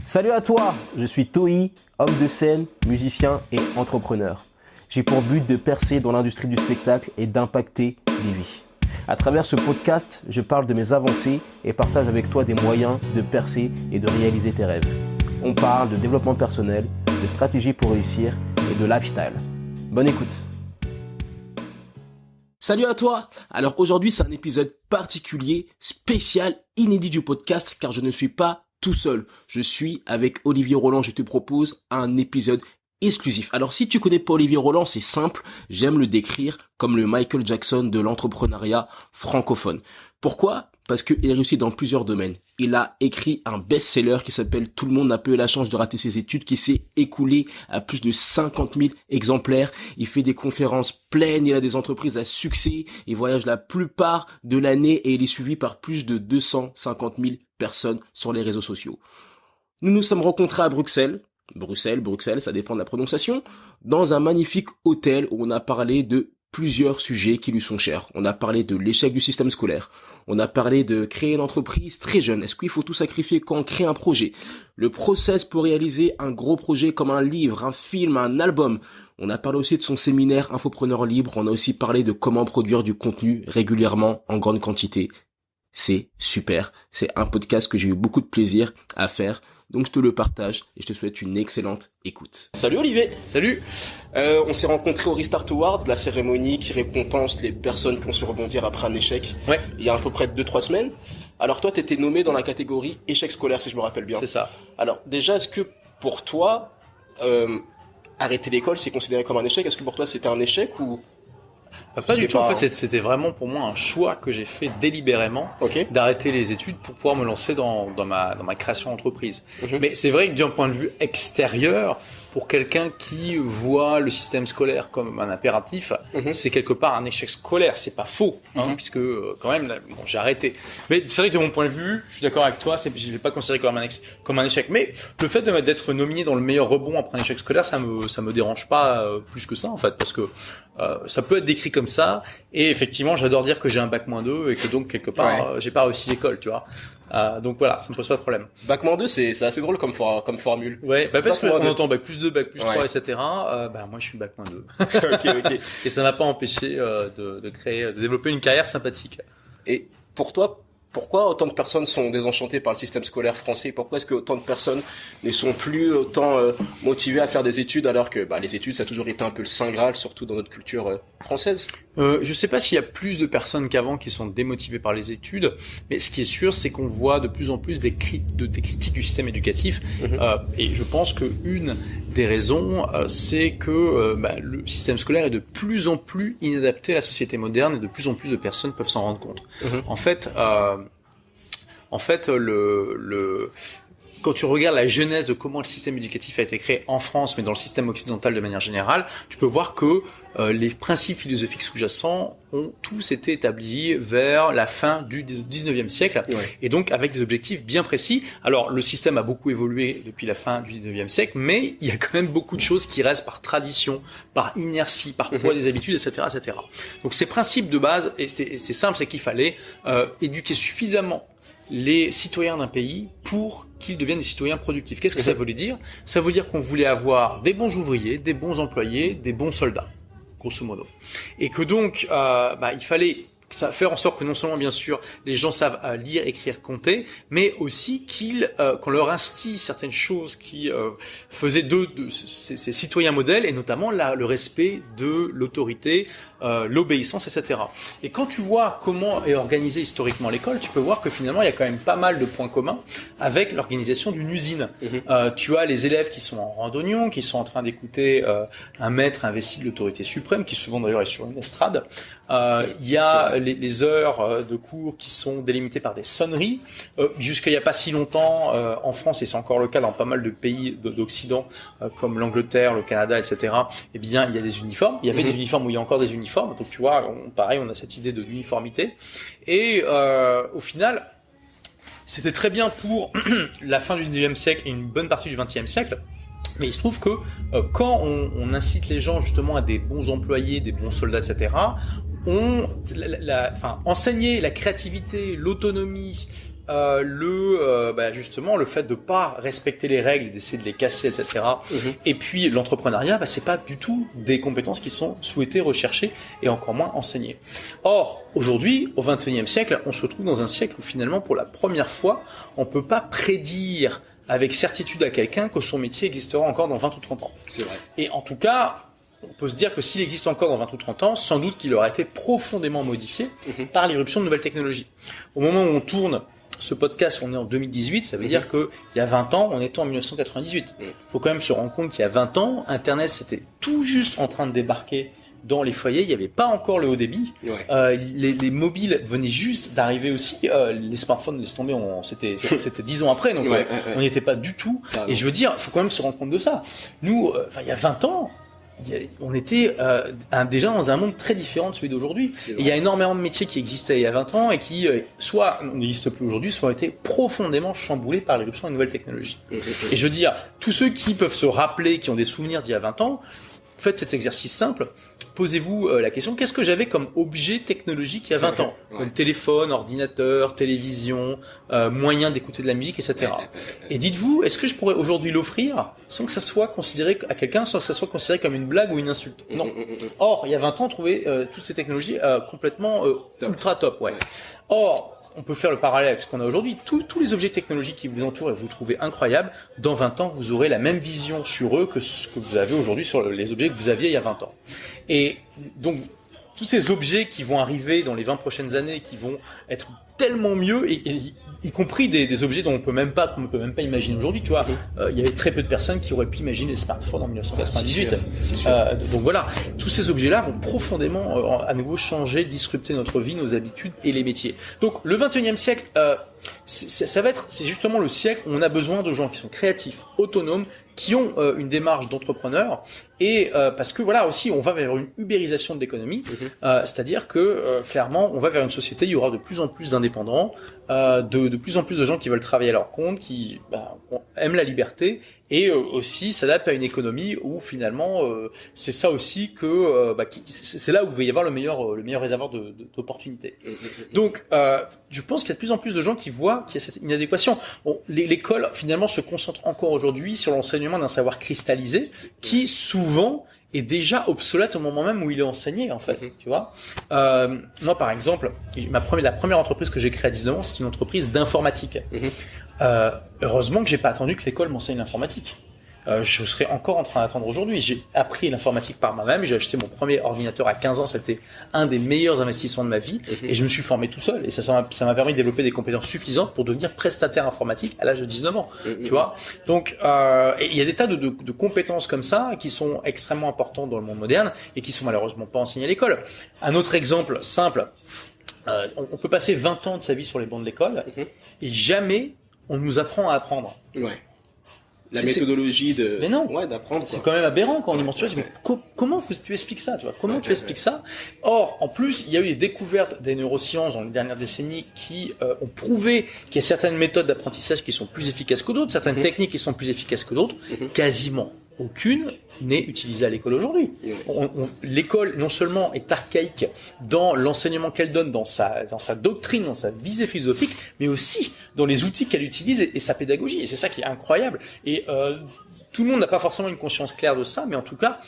Salut à toi, je suis Toi, homme de scène, musicien et entrepreneur. J'ai pour but de percer dans l'industrie du spectacle et d'impacter des vies. À travers ce podcast, je parle de mes avancées et partage avec toi des moyens de percer et de réaliser tes rêves. On parle de développement personnel, de stratégie pour réussir et de lifestyle. Bonne écoute. Salut à toi. Alors aujourd'hui, c'est un épisode particulier, spécial, inédit du podcast car je ne suis pas tout seul. Je suis avec Olivier Roland. Je te propose un épisode exclusif. Alors si tu connais pas Olivier Roland, c'est simple. J'aime le décrire comme le Michael Jackson de l'entrepreneuriat francophone. Pourquoi ? Parce qu'il réussit dans plusieurs domaines. Il a écrit un best-seller qui s'appelle « Tout le monde n'a pas eu la chance de rater ses études » qui s'est écoulé à plus de 50 000 exemplaires. Il fait des conférences pleines, il a des entreprises à succès, il voyage la plupart de l'année et il est suivi par plus de 250 000 personnes sur les réseaux sociaux. Nous nous sommes rencontrés à Bruxelles, ça dépend de la prononciation, dans un magnifique hôtel où on a parlé de plusieurs sujets qui lui sont chers. On a parlé de l'échec du système scolaire. On a parlé de créer une entreprise très jeune. Est-ce qu'il faut tout sacrifier quand on crée un projet? Le process pour réaliser un gros projet comme un livre, un film, un album. On a parlé aussi de son séminaire Infopreneur Libre. On a aussi parlé de comment produire du contenu régulièrement en grande quantité. C'est super. C'est un podcast que j'ai eu beaucoup de plaisir à faire. Donc je te le partage et je te souhaite une excellente écoute. Salut Olivier. Salut. On s'est rencontrés au Restart Award, la cérémonie qui récompense les personnes qui ont su rebondir après un échec. Ouais. Il y a à peu près 2-3 semaines. Alors toi, tu étais nommé dans la catégorie échec scolaire, si je me rappelle bien. C'est ça. Alors déjà, est-ce que pour toi, arrêter l'école, c'est considéré comme un échec? Est-ce que pour toi, c'était un échec ou... Pas du tout. En fait, c'était vraiment pour moi un choix que j'ai fait délibérément d'arrêter les études pour pouvoir me lancer dans ma création d'entreprise. Mais c'est vrai que d'un point de vue extérieur, pour quelqu'un qui voit le système scolaire comme un impératif, c'est quelque part un échec scolaire. C'est pas faux, puisque quand même, j'ai arrêté. Mais c'est vrai que de mon point de vue, je suis d'accord avec toi, je l'ai pas considéré comme un échec. Mais le fait d'être nominé dans le meilleur rebond après un échec scolaire, ça me dérange pas plus que ça en fait, parce que ça peut être décrit comme ça. Et effectivement, j'adore dire que j'ai un bac-2 et que donc quelque part, j'ai pas réussi l'école, tu vois. Donc voilà, ça me pose pas de problème. Bac-2, c'est assez drôle comme formule. Ouais, parce qu'on entend bac+2, bac+3, etc. Moi, je suis bac-2. Ok. Et ça m'a pas empêché de développer une carrière sympathique. Et pour toi, pourquoi autant de personnes sont désenchantées par le système scolaire français? Pourquoi est-ce que autant de personnes ne sont plus autant motivées à faire des études alors que les études, ça a toujours été un peu le saint graal, surtout dans notre culture française? Je sais pas s'il y a plus de personnes qu'avant qui sont démotivées par les études, mais ce qui est sûr, c'est qu'on voit de plus en plus des critiques du système éducatif. Et je pense que une des raisons, c'est que le système scolaire est de plus en plus inadapté à la société moderne et de plus en plus de personnes peuvent s'en rendre compte. En fait, quand tu regardes la genèse de comment le système éducatif a été créé en France, mais dans le système occidental de manière générale, tu peux voir que les principes philosophiques sous-jacents ont tous été établis vers la fin du 19e siècle, et donc avec des objectifs bien précis. Alors, le système a beaucoup évolué depuis la fin du 19e siècle, mais il y a quand même beaucoup de choses qui restent par tradition, par inertie, par poids des habitudes, etc., etc. Donc, ces principes de base, et c'est simple, c'est qu'il fallait éduquer suffisamment les citoyens d'un pays pour qu'ils deviennent des citoyens productifs. Qu'est-ce que ça voulait dire? Ça veut dire qu'on voulait avoir des bons ouvriers, des bons employés, des bons soldats, grosso modo. Et que donc, il fallait faire en sorte que non seulement, bien sûr, les gens savent lire, écrire, compter, mais aussi qu'on leur instille certaines choses qui faisaient de ces citoyens modèles, et notamment le respect de l'autorité, l'obéissance, etc. Et quand tu vois comment est organisée historiquement l'école, tu peux voir que finalement, il y a quand même pas mal de points communs avec l'organisation d'une usine. Tu as les élèves qui sont en randonnion, qui sont en train d'écouter un maître investi de l'autorité suprême, qui souvent d'ailleurs est sur une estrade. Il y a les heures de cours qui sont délimitées par des sonneries. Jusqu'à il y a pas si longtemps, en France, et c'est encore le cas dans pas mal de pays d'Occident, comme l'Angleterre, le Canada, etc., eh bien, il y a des uniformes. Il y avait des uniformes où il y a encore des uniformes. Donc, tu vois, pareil, on a cette idée d'uniformité. Et au final, c'était très bien pour la fin du 19e siècle et une bonne partie du 20e siècle. Mais il se trouve que quand on incite les gens justement à des bons employés, des bons soldats, etc., enseigner la créativité, l'autonomie, justement le fait de pas respecter les règles, d'essayer de les casser, etc. Et puis l'entrepreneuriat, c'est pas du tout des compétences qui sont souhaitées, recherchées et encore moins enseignées. Or, aujourd'hui, au XXIe siècle, on se retrouve dans un siècle où finalement, pour la première fois, on peut pas prédire avec certitude à quelqu'un que son métier existera encore dans 20 ou 30 ans. C'est vrai. Et en tout cas, on peut se dire que s'il existe encore dans 20 ou 30 ans, sans doute qu'il aura été profondément modifié par l'irruption de nouvelles technologies. Au moment où on tourne ce podcast, on est en 2018, ça veut dire qu'il y a 20 ans, on était en 1998. Il faut quand même se rendre compte qu'il y a 20 ans, Internet c'était tout juste en train de débarquer dans les foyers, il n'y avait pas encore le haut débit. Les mobiles venaient juste d'arriver aussi. Les smartphones, laisse tomber, c'était 10 ans après, donc on n'y était pas du tout. Carrément. Et je veux dire, il faut quand même se rendre compte de ça. Nous, il y a 20 ans, on était déjà dans un monde très différent de celui d'aujourd'hui. Il y a énormément de métiers qui existaient il y a 20 ans et qui soit n'existent plus aujourd'hui, soit ont été profondément chamboulés par l'éruption des nouvelles technologies. Et je veux dire, tous ceux qui peuvent se rappeler, qui ont des souvenirs d'il y a 20 ans, faites cet exercice simple. Posez-vous la question, qu'est-ce que j'avais comme objet technologique il y a 20 ans? Comme téléphone, ordinateur, télévision, moyen d'écouter de la musique, etc. Et dites-vous, est-ce que je pourrais aujourd'hui l'offrir sans que ça soit considéré à quelqu'un, sans que ça soit considéré comme une blague ou une insulte? Non. Or, il y a 20 ans, on trouvait toutes ces technologies complètement ultra top. Or, on peut faire le parallèle avec ce qu'on a aujourd'hui. Tous les objets technologiques qui vous entourent et que vous trouvez incroyables, dans 20 ans, vous aurez la même vision sur eux que ce que vous avez aujourd'hui sur les objets que vous aviez il y a 20 ans. Et donc, tous ces objets qui vont arriver dans les 20 prochaines années, qui vont être tellement mieux, et y compris des objets qu'on ne peut même pas imaginer aujourd'hui, tu vois. Il y avait très peu de personnes qui auraient pu imaginer les smartphones en 1998. C'est sûr. Donc voilà, tous ces objets-là vont profondément, à nouveau, changer, disrupter notre vie, nos habitudes et les métiers. Donc le 21e siècle, c'est justement le siècle où on a besoin de gens qui sont créatifs, autonomes, qui ont une démarche d'entrepreneur, et parce que voilà aussi on va vers une ubérisation de l'économie, c'est-à-dire que clairement on va vers une société, il y aura de plus en plus d'indépendants, de plus en plus de gens qui veulent travailler à leur compte, qui aiment la liberté, et aussi s'adaptent à une économie où finalement c'est ça aussi que c'est là où il va y avoir le meilleur réservoir d'opportunités. Donc je pense qu'il y a de plus en plus de gens qui voient qu'il y a cette inadéquation. L'école finalement se concentre encore aujourd'hui sur l'enseignement d'un savoir cristallisé qui souvent est déjà obsolète au moment même où il est enseigné, en fait. Tu vois, moi par exemple, la première entreprise que j'ai créée à 19 ans, c'est une entreprise d'informatique. Heureusement que j'ai pas attendu que l'école m'enseigne l'informatique. Je serais encore en train d'attendre aujourd'hui. J'ai appris l'informatique par moi-même. J'ai acheté mon premier ordinateur à 15 ans. C'était un des meilleurs investissements de ma vie. Et je me suis formé tout seul. Et ça m'a permis de développer des compétences suffisantes pour devenir prestataire informatique à l'âge de 19 ans. Tu vois. Donc, il y a des tas de compétences comme ça qui sont extrêmement importantes dans le monde moderne et qui sont malheureusement pas enseignées à l'école. Un autre exemple simple. On peut passer 20 ans de sa vie sur les bancs de l'école et jamais on nous apprend à apprendre. La méthodologie d'apprendre. C'est quand même aberrant quand on est mensuel. Mais comment tu expliques ça, tu vois? Comment tu expliques ça? Or, en plus, il y a eu des découvertes des neurosciences dans les dernières décennies qui ont prouvé qu'il y a certaines méthodes d'apprentissage qui sont plus efficaces que d'autres, certaines techniques qui sont plus efficaces que d'autres. Quasiment aucune n'est utilisée à l'école aujourd'hui. L'école, non seulement est archaïque dans l'enseignement qu'elle donne, dans sa doctrine, dans sa visée philosophique, mais aussi dans les outils qu'elle utilise et sa pédagogie. Et c'est ça qui est incroyable. Et tout le monde n'a pas forcément une conscience claire de ça, mais en tout cas,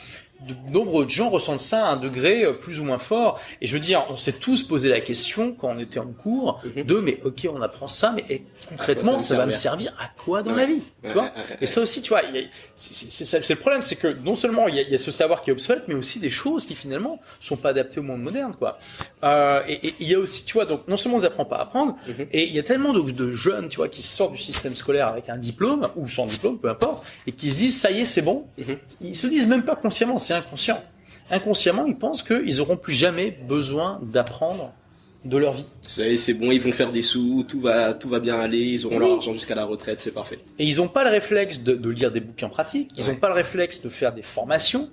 de nombreux gens ressentent ça à un degré plus ou moins fort. Et je veux dire, on s'est tous posé la question quand on était en cours mais ok, on apprend ça, mais concrètement, ça va me servir à quoi dans la vie, tu vois? Et ça aussi, tu vois, c'est le problème, c'est que non seulement il y a ce savoir qui est obsolète, mais aussi des choses qui finalement sont pas adaptées au monde moderne, quoi. Et il y a aussi, tu vois, donc non seulement on n'apprend pas à apprendre, et il y a tellement de jeunes, tu vois, qui sortent du système scolaire avec un diplôme ou sans diplôme, peu importe, et qui se disent ça y est, c'est bon. Ils se disent même pas consciemment, c'est inconscient. Inconsciemment, ils pensent qu'ils n'auront plus jamais besoin d'apprendre de leur vie. C'est bon, ils vont faire des sous, tout va bien aller, ils auront leur argent jusqu'à la retraite, c'est parfait. Et ils n'ont pas le réflexe de lire des bouquins pratiques, ils n'ont pas le réflexe de faire des formations,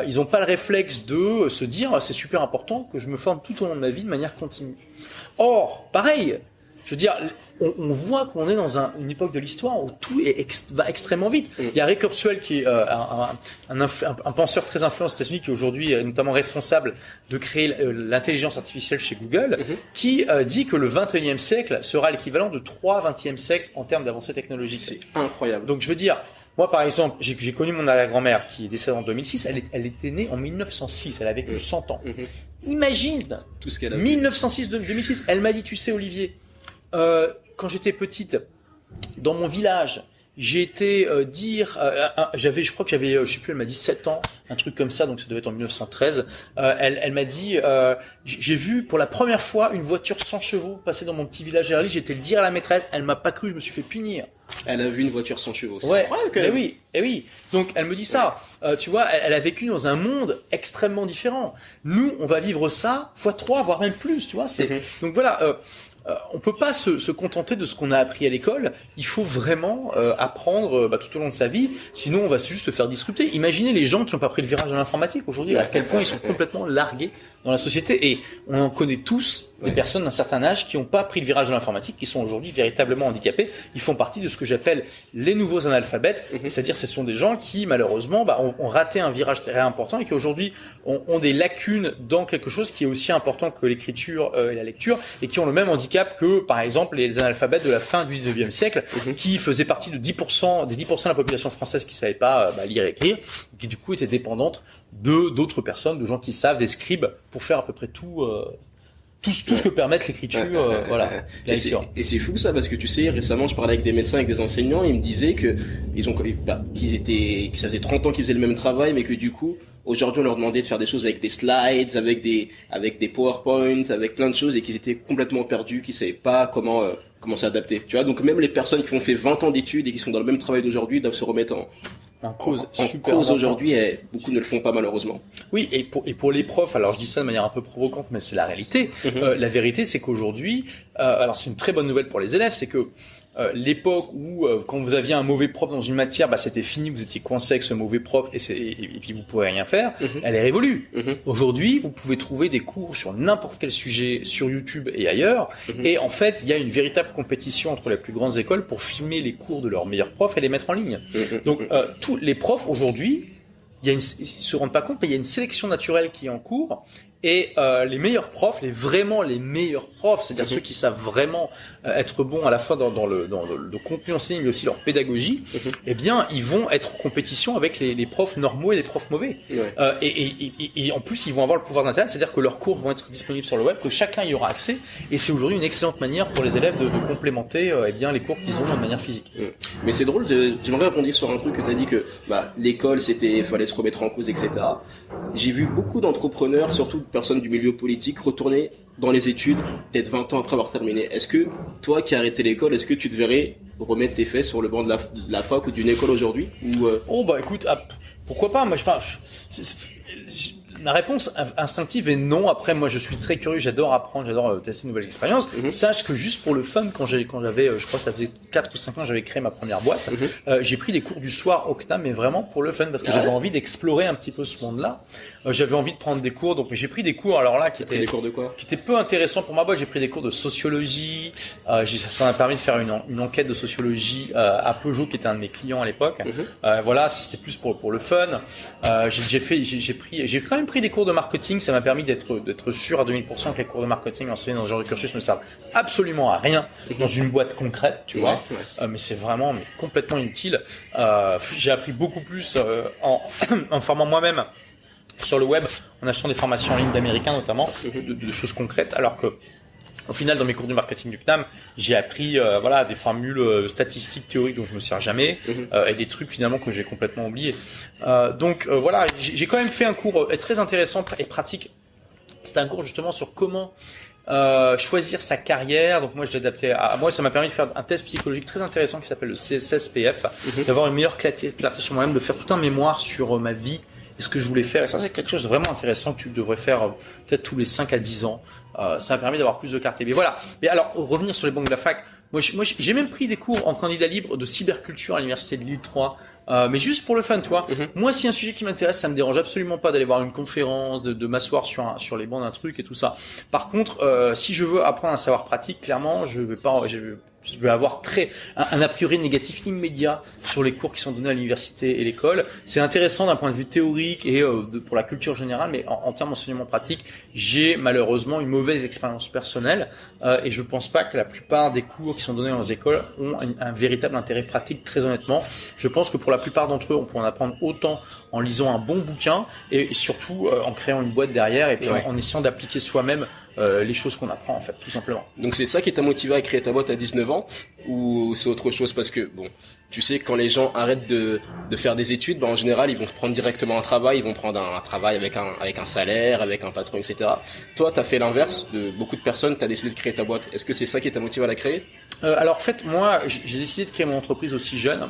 ils n'ont pas le réflexe de se dire c'est super important que je me forme tout au long de ma vie de manière continue. Or, pareil, Je veux dire, on voit qu'on est dans une époque de l'histoire où tout va extrêmement vite. Il y a Ray Kurzweil qui est un penseur très influent aux États-Unis qui aujourd'hui est notamment responsable de créer l'intelligence artificielle chez Google, qui dit que le 21e siècle sera l'équivalent de 3 20e siècles en termes d'avancée technologique. C'est incroyable. Donc je veux dire, moi par exemple, j'ai connu mon arrière-grand-mère qui est décédée en 2006, elle était née en 1906, elle a vécu 100 ans. Imagine tout ce qu'elle a 1906-2006, elle m'a dit, tu sais Olivier, quand j'étais petite, dans mon village, j'ai été je crois que j'avais, je sais plus, elle m'a dit 7 ans, un truc comme ça, donc ça devait être en 1913. Elle m'a dit, j'ai vu pour la première fois une voiture sans chevaux passer dans mon petit village à Erly, j'ai été le dire à la maîtresse, elle m'a pas cru, je me suis fait punir. Elle a vu une voiture sans chevaux. C'est incroyable quand même. Oui. Donc elle me dit ça. Tu vois, elle a vécu dans un monde extrêmement différent. Nous, on va vivre ça x3, voire même plus. Tu vois. Donc voilà. On peut pas se contenter de ce qu'on a appris à l'école. Il faut vraiment apprendre tout au long de sa vie. Sinon, on va juste se faire disrupter. Imaginez les gens qui n'ont pas pris le virage de l'informatique aujourd'hui, à quel point ils sont complètement largués dans la société. Et on en connaît tous des personnes d'un certain âge qui n'ont pas pris le virage de l'informatique, qui sont aujourd'hui véritablement handicapés. Ils font partie de ce que j'appelle les nouveaux analphabètes. C'est-à-dire, ce sont des gens qui, malheureusement, ont raté un virage très important et qui aujourd'hui ont des lacunes dans quelque chose qui est aussi important que l'écriture et la lecture, et qui ont le même handicap que, par exemple, les analphabètes de la fin du 19e siècle, qui faisaient partie de 10% des 10% de la population française qui savait pas lire et écrire, et qui du coup étaient dépendantes d'autres personnes, de gens qui savent, des scribes, pour faire à peu près tout ce que permettent l'écriture, voilà. Et c'est fou ça, parce que tu sais, récemment, je parlais avec des médecins, avec des enseignants, ils me disaient que que ça faisait 30 ans qu'ils faisaient le même travail, mais que du coup, aujourd'hui, on leur demandait de faire des choses avec des slides, avec des PowerPoint, avec plein de choses, et qu'ils étaient complètement perdus, qu'ils savaient pas comment s'adapter. Tu vois, donc même les personnes qui ont fait 20 ans d'études et qui sont dans le même travail d'aujourd'hui doivent se remettre en cause aujourd'hui, et beaucoup ne le font pas malheureusement. Oui, et pour les profs, alors je dis ça de manière un peu provocante, mais c'est la réalité. La vérité, c'est qu'aujourd'hui, alors c'est une très bonne nouvelle pour les élèves, c'est que l'époque où quand vous aviez un mauvais prof dans une matière, c'était fini, vous étiez coincé avec ce mauvais prof et puis vous pouvez rien faire, elle est révolue. Aujourd'hui, vous pouvez trouver des cours sur n'importe quel sujet sur YouTube et ailleurs, et en fait, il y a une véritable compétition entre les plus grandes écoles pour filmer les cours de leurs meilleurs profs et les mettre en ligne. Donc tous les profs aujourd'hui, ils se rendent pas compte, mais il y a une sélection naturelle qui est en cours. Et les meilleurs profs, vraiment les meilleurs profs, c'est-à-dire ceux qui savent vraiment être bons à la fois dans le contenu enseigné, mais aussi leur pédagogie, eh bien, ils vont être en compétition avec les profs normaux et les profs mauvais. Et en plus, ils vont avoir le pouvoir d'internet, c'est-à-dire que leurs cours vont être disponibles sur le web, que chacun y aura accès. Et c'est aujourd'hui une excellente manière pour les élèves de complémenter les cours qu'ils ont de manière physique. Mais c'est drôle, j'aimerais rebondir sur un truc que tu as dit que l'école, fallait se remettre en cause, etc. J'ai vu beaucoup d'entrepreneurs, surtout personnes du milieu politique, retourner dans les études peut-être 20 ans après avoir terminé. Est-ce que toi qui as arrêté l'école, est-ce que tu te verrais remettre tes fesses sur le banc de la fac ou d'une école aujourd'hui ou écoute, pourquoi pas. Moi, ma réponse instinctive est non. Après, moi, je suis très curieux, j'adore apprendre, j'adore tester de nouvelles expériences. Sache que juste pour le fun, quand j'avais, je crois que ça faisait 4 ou 5 ans, j'avais créé ma première boîte, j'ai pris des cours du soir au CNAM, mais vraiment pour le fun, parce que j'avais envie d'explorer un petit peu ce monde-là. J'avais envie de prendre des cours, donc j'ai pris des cours, alors là, qui étaient peu intéressants pour ma boîte. J'ai pris des cours de sociologie, ça m'a permis de faire une enquête de sociologie à Peugeot, qui était un de mes clients à l'époque. Voilà, c'était plus pour le fun. J'ai quand même pris des cours de marketing, ça m'a permis d'être sûr à 2000% que les cours de marketing enseignés dans ce genre de cursus ne servent absolument à rien dans une boîte concrète, tu vois. Mais c'est vraiment complètement inutile. J'ai appris beaucoup plus en formant moi-même sur le web, en achetant des formations en ligne d'Américains notamment, de choses concrètes, alors que au final, dans mes cours du marketing du CNAM, j'ai appris des formules statistiques théoriques dont je me sers jamais, et des trucs finalement que j'ai complètement oubliés. Donc j'ai quand même fait un cours très intéressant et pratique. C'était un cours justement sur comment choisir sa carrière. Donc moi, je l'ai adapté à moi. Ça m'a permis de faire un test psychologique très intéressant qui s'appelle le CSSPF, d'avoir une meilleure clarté sur moi-même, de faire tout un mémoire sur ma vie et ce que je voulais faire. Et ça, c'est quelque chose de vraiment intéressant que tu devrais faire peut-être tous les 5 à 10 ans. Ça m'a permis d'avoir plus de clarté. Mais voilà. Mais alors, revenir sur les bancs de la fac, Moi, j'ai même pris des cours en candidat libre de cyberculture à l'université de Lille 3. Mais juste pour le fun, tu vois. Moi, si un sujet qui m'intéresse, ça me dérange absolument pas d'aller voir une conférence, de m'asseoir sur les bancs d'un truc et tout ça. Par contre, si je veux apprendre un savoir pratique, clairement, je vais avoir un a priori négatif immédiat sur les cours qui sont donnés à l'université et l'école. C'est intéressant d'un point de vue théorique et pour la culture générale, mais en termes d'enseignement pratique, j'ai malheureusement une mauvaise expérience personnelle et je pense pas que la plupart des cours qui sont donnés dans les écoles ont un véritable intérêt pratique, très honnêtement. Je pense que pour la plupart d'entre eux, on peut en apprendre autant en lisant un bon bouquin et surtout en créant une boîte derrière et puis en essayant d'appliquer soi-même les choses qu'on apprend en fait, tout simplement. Donc c'est ça qui t'a motivé à créer ta boîte à 19 ans ou c'est autre chose? Parce que bon, tu sais, quand les gens arrêtent de faire des études, en général ils vont prendre directement un travail, ils vont prendre un travail avec un salaire, avec un patron, etc. Toi t'as fait l'inverse de beaucoup de personnes, t'as décidé de créer ta boîte. Est-ce que c'est ça qui t'a motivé à la créer? Alors en fait moi j'ai décidé de créer mon entreprise aussi jeune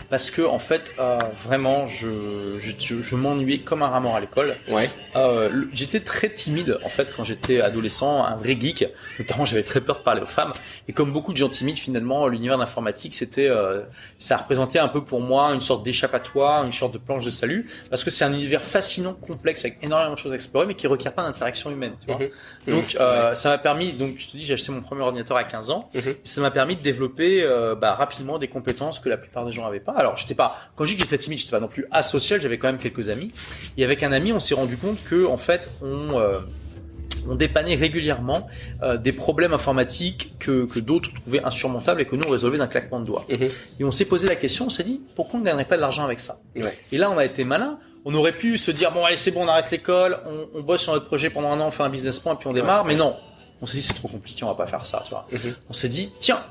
parce que en fait vraiment je m'ennuyais comme un rat mort à l'école. J'étais très timide en fait quand j'étais adolescent, un vrai geek. Notamment j'avais très peur de parler aux femmes et comme beaucoup de gens timides finalement l'univers d'informatique ça représentait un peu pour moi une sorte d'échappatoire, une sorte de planche de salut parce que c'est un univers fascinant, complexe avec énormément de choses à explorer mais qui requiert pas d'interaction humaine. Tu vois. Donc ça m'a permis, donc je te dis j'ai acheté mon premier ordinateur à 15 ans et ça m'a permis de développer rapidement des compétences que la plupart des gens avaient pas. Alors quand je dis que j'étais timide, j'étais pas non plus asocial, j'avais quand même quelques amis. Et avec un ami, on s'est rendu compte que en fait, on dépannait régulièrement des problèmes informatiques que d'autres trouvaient insurmontables et que nous on résolvait d'un claquement de doigts. Et on s'est posé la question, on s'est dit pourquoi on ne gagnerait pas de l'argent avec ça? Et là, on a été malin. On aurait pu se dire bon allez c'est bon, on arrête l'école, on bosse sur notre projet pendant un an, on fait un business plan et puis on démarre. Mais non, on s'est dit c'est trop compliqué, on va pas faire ça. Tu vois. On s'est dit tiens.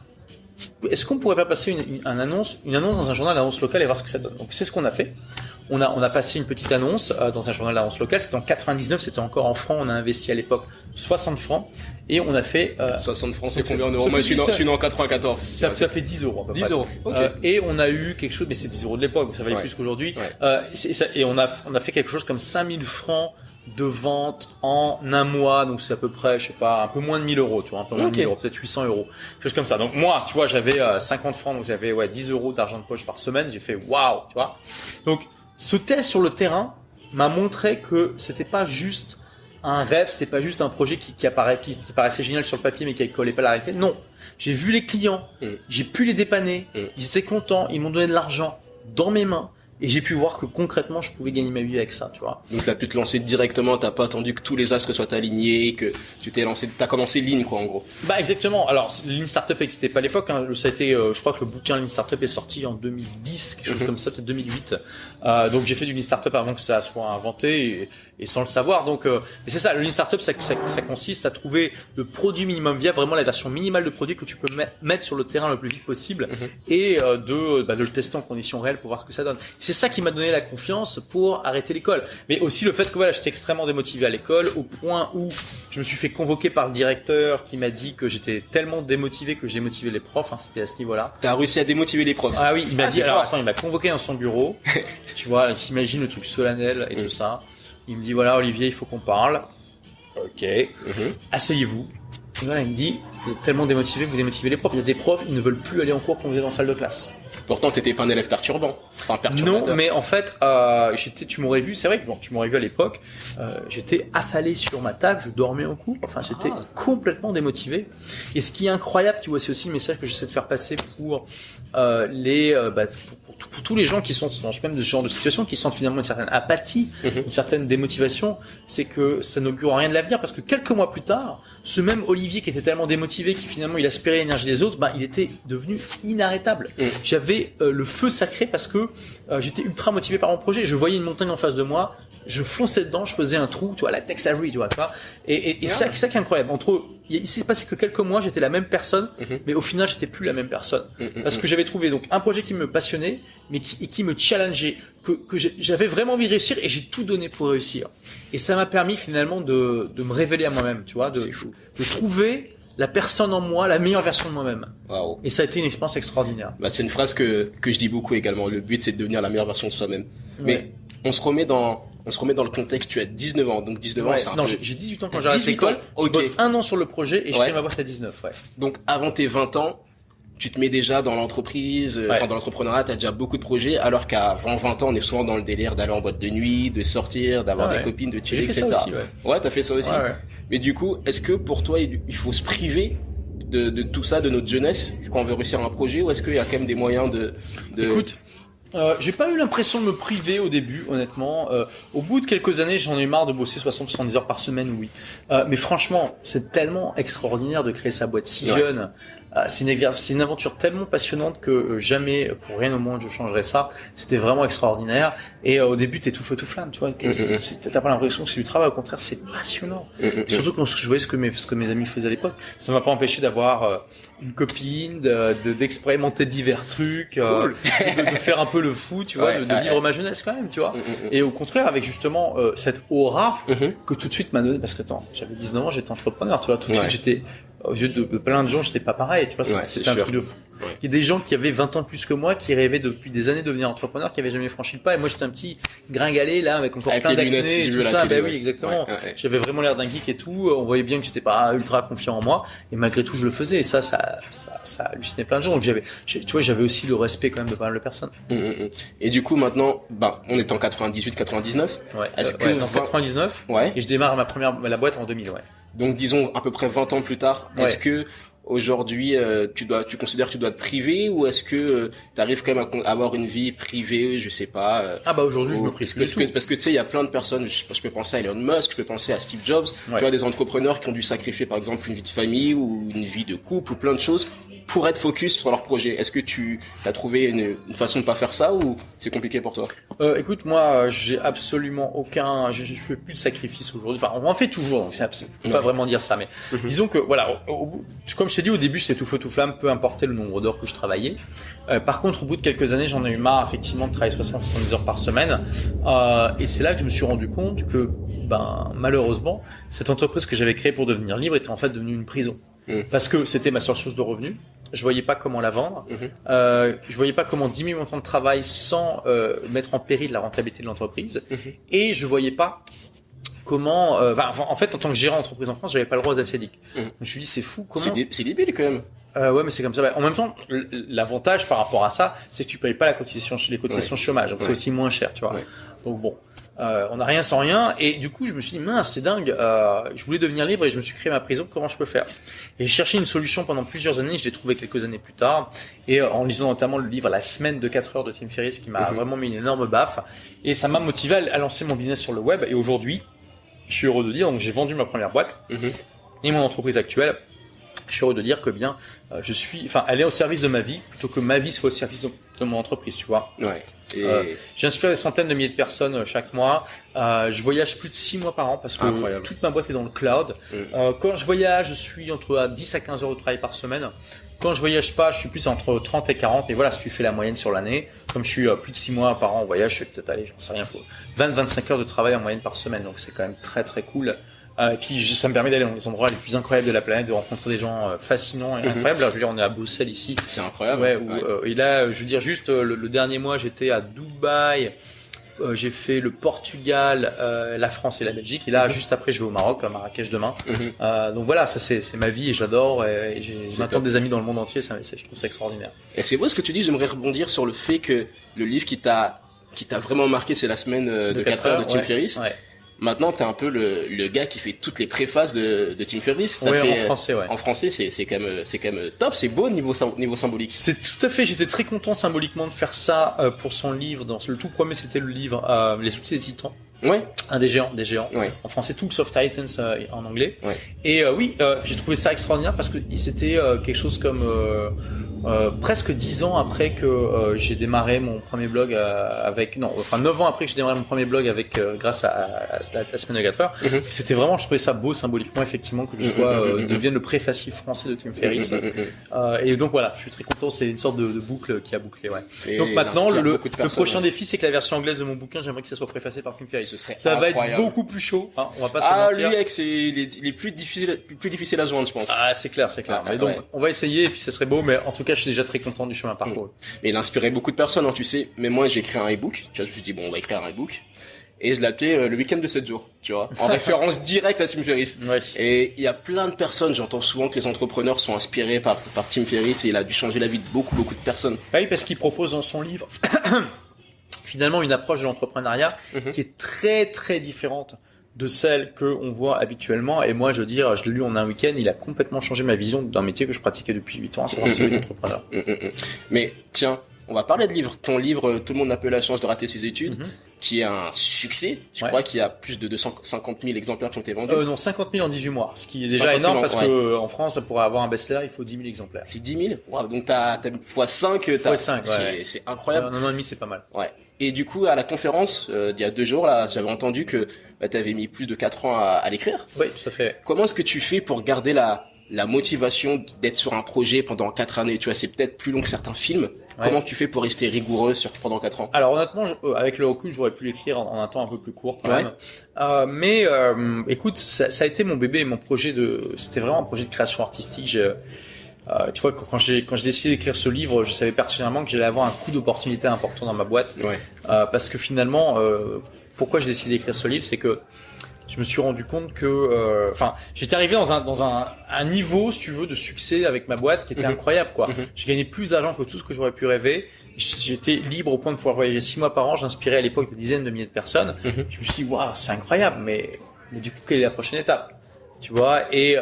Est-ce qu'on pourrait pas passer une annonce dans un journal d'annonce locale et voir ce que ça donne? Donc c'est ce qu'on a fait. On a passé une petite annonce dans un journal d'annonce locale. C'était en 99, c'était encore en francs. On a investi à l'époque 60 francs et on a fait 60 francs, c'est combien en euros? Moi je suis né en 94. Ça fait 10 euros à peu près. 10 euros. Okay. Et on a eu quelque chose, mais c'est 10 euros de l'époque, ça valait plus qu'aujourd'hui. Et on a fait quelque chose comme 5000 francs de vente en un mois, donc c'est à peu près, je sais pas, un peu moins de 1000 euros, tu vois, un peu moins de 1000 euros, peut-être 800 euros, quelque chose comme ça. Donc moi, tu vois, j'avais 50 francs, donc j'avais 10 euros d'argent de poche par semaine. J'ai fait waouh, tu vois. Donc ce test sur le terrain m'a montré que c'était pas juste un rêve, c'était pas juste un projet qui paraissait génial sur le papier mais qui collait pas à la réalité. Non, j'ai vu les clients, j'ai pu les dépanner, ils étaient contents, ils m'ont donné de l'argent dans mes mains. Et j'ai pu voir que concrètement, je pouvais gagner ma vie avec ça, tu vois. Donc t'as pu te lancer directement, t'as pas attendu que tous les astres soient alignés, que tu t'as commencé Lean, quoi, en gros. Bah exactement. Alors Lean Startup n'existait pas à l'époque. Hein. Ça a été, je crois que le bouquin Lean Startup est sorti en 2010, quelque chose comme ça, peut-être 2008. Donc j'ai fait du Lean Startup avant que ça soit inventé et sans le savoir. Donc mais c'est ça, le Lean Startup, ça consiste à trouver le produit minimum viable, vraiment la version minimale de produit que tu peux mettre sur le terrain le plus vite possible et de le tester en conditions réelles pour voir ce que ça donne. C'est ça qui m'a donné la confiance pour arrêter l'école. Mais aussi le fait que voilà, j'étais extrêmement démotivé à l'école au point où je me suis fait convoquer par le directeur qui m'a dit que j'étais tellement démotivé que j'ai motivé les profs. Hein, c'était à ce niveau-là. T'as réussi à démotiver les profs. Ah oui, il m'a dit. Alors attends, il m'a convoqué dans son bureau. Tu vois, j'imagine le truc solennel et tout ça. Il me dit voilà Olivier, il faut qu'on parle. Ok. Asseyez-vous. Et voilà, il me dit vous êtes tellement démotivé que vous démotivez les profs. Il y a des profs, ils ne veulent plus aller en cours quand vous êtes en salle de classe. Pourtant, t'étais pas un élève perturbant. Enfin, perturbateur. Non, mais en fait, tu m'aurais vu, c'est vrai que tu m'aurais vu à l'époque, j'étais affalé sur ma table, je dormais en cours, enfin, j'étais complètement démotivé. Et ce qui est incroyable, tu vois, c'est aussi le message que j'essaie de faire passer pour pour tous les gens qui sont dans ce genre de situation, qui sentent finalement une certaine apathie, une certaine démotivation, c'est que ça n'augure rien de l'avenir parce que quelques mois plus tard, ce même Olivier qui était tellement démotivé, qui finalement il aspirait l'énergie des autres, il était devenu inarrêtable. J'avais le feu sacré parce que j'étais ultra motivé par mon projet. Je voyais une montagne en face de moi, je fonçais dedans, je faisais un trou, tu vois, la Tex Avery, tu vois, et ça qui est incroyable. Il s'est passé que quelques mois, j'étais la même personne, mais au final, j'étais plus la même personne. Parce que j'avais trouvé donc un projet qui me passionnait, mais qui me challengeait, que j'avais vraiment envie de réussir et j'ai tout donné pour réussir. Et ça m'a permis finalement de me révéler à moi-même, tu vois, de trouver la personne en moi, la meilleure version de moi-même. Wow. Et ça a été une expérience extraordinaire. C'est une phrase que je dis beaucoup également. Le but, c'est de devenir la meilleure version de soi-même. Ouais. Mais on se remet dans le contexte. Tu as 19 ans. Donc 19 ans, c'est un peu... j'ai 18 ans quand j'arrête l'école. Je bosse un an sur le projet et je crée ma boîte à 19, ouais. Donc avant tes 20 ans, tu te mets déjà dans l'entreprise, enfin dans l'entrepreneuriat, t'as déjà beaucoup de projets, alors qu'à 20 ans, on est souvent dans le délire d'aller en boîte de nuit, de sortir, d'avoir des copines, de chiller, etc. Ça aussi, ouais, t'as fait ça aussi. Ouais. Mais du coup, est-ce que pour toi, il faut se priver de tout ça, de notre jeunesse, quand on veut réussir un projet, ou est-ce qu'il y a quand même des moyens de... Écoute, j'ai pas eu l'impression de me priver au début, honnêtement. Au bout de quelques années, j'en ai eu marre de bosser 60-70 heures par semaine, oui. Mais franchement, c'est tellement extraordinaire de créer sa boîte si jeune. C'est une aventure tellement passionnante que jamais, pour rien au monde, je changerais ça. C'était vraiment extraordinaire. Et au début, t'es tout feu tout flamme, tu vois. T'as pas l'impression que c'est du travail. Au contraire, c'est passionnant. Surtout quand je voyais ce que mes amis faisaient à l'époque. Ça m'a pas empêché d'avoir une copine, d'expérimenter divers trucs, cool. de faire un peu le fou, tu vois, de vivre ma jeunesse quand même, tu vois. Et au contraire, avec justement cette aura que tout de suite m'a donné, parce que attends, j'avais 19 ans, j'étais entrepreneur, tu vois. Tout de suite, j'étais aux yeux de plein de gens, j'étais pas pareil, tu vois, c'était un truc de fou. Il y a des gens qui avaient 20 ans de plus que moi, qui rêvaient depuis des années de devenir entrepreneur, qui avaient jamais franchi le pas, et moi j'étais un petit gringalet là, avec encore plein d'acné et tout ça. Ben oui, exactement. J'avais vraiment l'air d'un geek et tout, on voyait bien que j'étais pas ultra confiant en moi, et malgré tout je le faisais, et ça hallucinait plein de gens, donc j'avais aussi le respect quand même de pas mal de personnes. Et du coup maintenant, on est en 98-99. Est-ce que en 99, et je démarre la boîte en 2000, Donc disons à peu près 20 ans plus tard, est-ce que aujourd'hui tu considères que tu dois te priver, ou est-ce que tu arrives quand même à avoir une vie privée, je sais pas aujourd'hui je me prive parce que tu sais, il y a plein de personnes, je peux penser à Elon Musk, je peux penser à Steve Jobs, tu vois, des entrepreneurs qui ont dû sacrifier par exemple une vie de famille ou une vie de couple ou plein de choses pour être focus sur leur projet. Est-ce que tu as trouvé une façon de pas faire ça, ou c'est compliqué pour toi? Écoute, moi, j'ai absolument je fais plus de sacrifices aujourd'hui. Enfin, on en fait toujours, donc je peux pas vraiment dire ça, mais disons que voilà, comme je t'ai dit au début, j'étais tout feu tout flamme, peu importait le nombre d'heures que je travaillais. Par contre, au bout de quelques années, j'en ai eu marre effectivement de travailler 60-70 heures par semaine, et c'est là que je me suis rendu compte que, malheureusement, cette entreprise que j'avais créée pour devenir libre était en fait devenue une prison. Parce que c'était ma seule source de revenus. Je voyais pas comment la vendre. Je voyais pas comment diminuer mon temps de travail sans mettre en péril la rentabilité de l'entreprise. Et je voyais pas comment. En fait, en tant que gérant d'entreprise en France, j'avais pas le droit d'ACDIC. Je me suis dit, c'est fou. Comment c'est débile quand même. Ouais, mais c'est comme ça. En même temps, l'avantage par rapport à ça, c'est que tu payes pas les cotisations chômage. Donc c'est aussi moins cher, tu vois. Donc bon. On n'a rien sans rien, et du coup je me suis dit mince, c'est dingue, je voulais devenir libre et je me suis créé ma prison, comment je peux faire? Et j'ai cherché une solution pendant plusieurs années, je l'ai trouvé quelques années plus tard, et en lisant notamment le livre La semaine de 4 heures de Tim Ferriss, qui m'a vraiment mis une énorme baffe, et ça m'a motivé à lancer mon business sur le web. Et aujourd'hui je suis heureux de dire, donc j'ai vendu ma première boîte et mon entreprise actuelle. Je suis heureux de dire que elle est au service de ma vie plutôt que ma vie soit au service de mon entreprise, tu vois. J'inspire des centaines de milliers de personnes chaque mois. Je voyage plus de 6 mois par an parce que toute ma boîte est dans le cloud. Quand je voyage, je suis entre 10 à 15 heures de travail par semaine. Quand je voyage pas, je suis plus entre 30 et 40. Et voilà ce qui fait la moyenne sur l'année. Comme je suis plus de 6 mois par an en voyage, je fais peut-être, j'en sais rien, 20-25 heures de travail en moyenne par semaine. Donc c'est quand même très très cool. Et puis ça me permet d'aller dans les endroits les plus incroyables de la planète, de rencontrer des gens fascinants et incroyables. Là, je veux dire, on est à Bruxelles ici. C'est incroyable. Et là, je veux dire juste le dernier mois, j'étais à Dubaï. J'ai fait le Portugal, la France et la Belgique. Et là, juste après, je vais au Maroc, à Marrakech demain. Donc voilà, ça c'est ma vie et j'adore. Et j'ai maintenant des amis dans le monde entier. Je trouve ça extraordinaire. Et c'est beau ce que tu dis. J'aimerais rebondir sur le fait que le livre qui t'a vraiment marqué, c'est La semaine de 4 heures de Tim Ferriss. Maintenant, t'es un peu le gars qui fait toutes les préfaces de Tim Ferriss. En français, En français, c'est quand même top. C'est beau niveau symbolique. C'est tout à fait. J'étais très content symboliquement de faire ça pour son livre. Dans le tout premier, c'était le livre Les outils des Titans. Un des géants. En français, Tools of Titans en anglais. Et j'ai trouvé ça extraordinaire parce que c'était quelque chose comme presque 10 ans après que j'ai démarré mon premier blog 9 ans après que j'ai démarré mon premier blog grâce à la semaine de 4 heures. C'était vraiment, je trouvais ça beau symboliquement, effectivement, que je devienne le préfacier français de Tim Ferriss. Et donc voilà, je suis très content, c'est une sorte de boucle qui a bouclé, Donc maintenant, le prochain défi, c'est que la version anglaise de mon bouquin, j'aimerais que ça soit préfacé par Tim Ferriss. Ça va être beaucoup plus chaud, on va pas se mentir. Lui, il est plus difficile à joindre, je pense. C'est clair. Mais donc, on va essayer, et puis ça serait beau, mais en tout cas, je suis déjà très content du chemin parcouru. Mais il a inspiré beaucoup de personnes, tu sais. Mais moi, j'ai écrit un e-book. Tu vois, je me suis dit, on va écrire un e-book. et je l'appelais le week-end de 7 jours, tu vois, en référence directe à Tim Ferriss. Ouais. Et il y a plein de personnes, j'entends souvent que les entrepreneurs sont inspirés par Tim Ferriss et il a dû changer la vie de beaucoup de personnes. Oui, parce qu'il propose dans son livre finalement une approche de l'entrepreneuriat qui est très très différente de celle que on voit habituellement. Et moi, je veux dire, je l'ai lu en un week-end, il a complètement changé ma vision d'un métier que je pratiquais depuis 8 ans, c'est celui d'entrepreneur. Mais tiens, on va parler de livre. Ton livre, Tout le monde n'a pas eu la chance de rater ses études, qui est un succès. Je crois qu'il y a plus de 250 000 exemplaires qui ont été vendus. Non, 50 000 en 18 mois, ce qui est déjà énorme parce que en France, pour avoir un best-seller, il faut 10 000 exemplaires. C'est 10 000 wow, donc t'as x5. x5, c'est incroyable. Un an et demi, c'est pas mal. Ouais. Et du coup, à la conférence, il y a 2 jours, là, j'avais entendu que t'avais mis plus de 4 ans à l'écrire. Oui, tout à fait. Comment est-ce que tu fais pour garder la motivation d'être sur un projet pendant 4 années? Tu vois, c'est peut-être plus long que certains films. Ouais. Comment tu fais pour rester rigoureux pendant 4 ans? Alors honnêtement, avec le recul, j'aurais pu l'écrire en un temps un peu plus court quand même. Mais écoute, ça a été mon bébé, mon projet c'était vraiment un projet de création artistique. Tu vois, quand j'ai décidé d'écrire ce livre, je savais pertinemment que j'allais avoir un coup d'opportunité important dans ma boîte. Ouais. Parce que finalement, pourquoi j'ai décidé d'écrire ce livre, c'est que je me suis rendu compte que, j'étais arrivé dans un niveau, si tu veux, de succès avec ma boîte qui était incroyable, quoi. J'ai gagné plus d'argent que tout ce que j'aurais pu rêver. J'étais libre au point de pouvoir voyager 6 mois par an. J'inspirais à l'époque des dizaines de milliers de personnes. Je me suis dit, waouh, c'est incroyable, mais du coup, quelle est la prochaine étape? Tu vois, et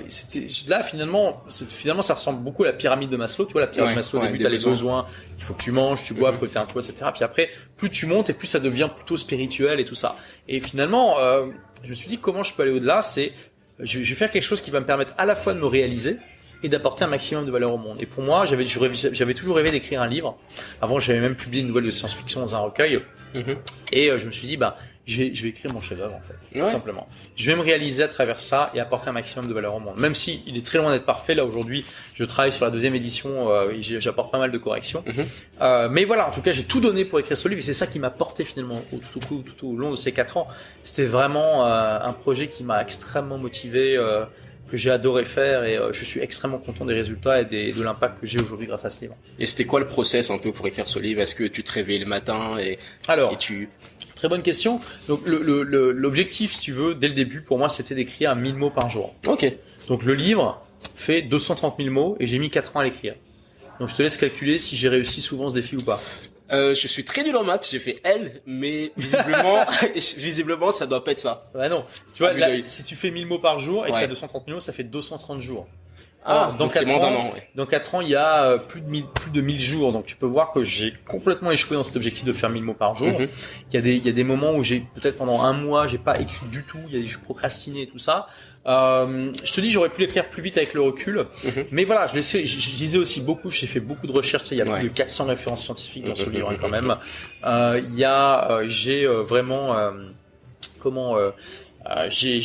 c'était là finalement ça ressemble beaucoup à la pyramide de Maslow. Tu vois, la pyramide de Maslow, au début t'as les besoins, il faut que tu manges, tu bois, il faut que t'aies un toit, etc. Puis après, plus tu montes et plus ça devient plutôt spirituel et tout ça. Et finalement, je me suis dit comment je peux aller au-delà. Je vais faire quelque chose qui va me permettre à la fois de me réaliser et d'apporter un maximum de valeur au monde. Et pour moi, j'avais toujours rêvé d'écrire un livre. Avant, j'avais même publié une nouvelle de science-fiction dans un recueil. Et je me suis dit, je vais écrire mon chef-d'œuvre en fait, tout simplement. Je vais me réaliser à travers ça et apporter un maximum de valeur au monde. Même si il est très loin d'être parfait. Là aujourd'hui, je travaille sur la 2e édition et j'apporte pas mal de corrections. Mais voilà, en tout cas, j'ai tout donné pour écrire ce livre et c'est ça qui m'a porté finalement tout au long de ces 4 ans. C'était vraiment un projet qui m'a extrêmement motivé, que j'ai adoré faire et je suis extrêmement content des résultats et de l'impact que j'ai aujourd'hui grâce à ce livre. Et c'était quoi le process un peu pour écrire ce livre? Est-ce que tu te réveillais le matin et tu... Très bonne question. Donc l'objectif, si tu veux, dès le début, pour moi, c'était d'écrire 1000 mots par jour. Ok. Donc le livre fait 230 000 mots et j'ai mis 4 ans à l'écrire. Donc je te laisse calculer si j'ai réussi souvent ce défi ou pas. Je suis très nul en maths, j'ai fait L, mais visiblement ça doit pas être ça. Ouais, non. Tu vois, là, si tu fais 1000 mots par jour et que tu as 230 000 mots, ça fait 230 jours. Dans 4 ans, dans 4 ans, il y a plus de 1000 jours. Donc, tu peux voir que j'ai complètement échoué dans cet objectif de faire 1000 mots par jour. Il y a des moments où peut-être pendant un mois, j'ai pas écrit du tout. Je procrastinais et tout ça. Je te dis, j'aurais pu l'écrire plus vite avec le recul. Mais voilà, je lisais aussi beaucoup. J'ai fait beaucoup de recherches. Tu sais, il y a plus de 400 références scientifiques dans ce livre, quand même. J'ai vraiment, j'ai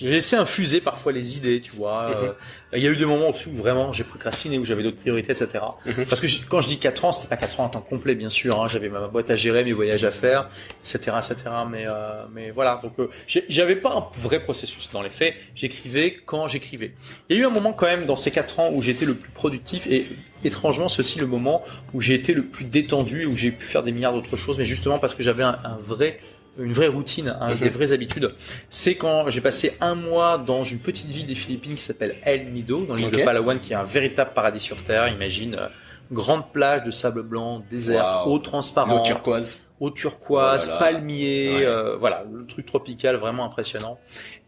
laissé infuser parfois les idées, tu vois. Il y a eu des moments où vraiment j'ai procrastiné, où j'avais d'autres priorités, etc. Parce que quand je dis 4 ans, c'était pas 4 ans en temps complet, bien sûr. Hein. J'avais ma boîte à gérer, mes voyages à faire, etc., etc. Mais voilà. Donc, j'avais pas un vrai processus dans les faits. J'écrivais quand j'écrivais. Il y a eu un moment quand même dans ces 4 ans où j'étais le plus productif et étrangement, c'est aussi le moment où j'ai été le plus détendu, où j'ai pu faire des milliards d'autres choses, mais justement parce que j'avais une vraie routine, des vraies habitudes. C'est quand j'ai passé un mois dans une petite ville des Philippines qui s'appelle El Nido, dans l'île de Palawan, qui est un véritable paradis sur terre. Imagine, grande plage de sable blanc, désert, eau transparente, eau turquoise, palmiers, voilà, le truc tropical vraiment impressionnant.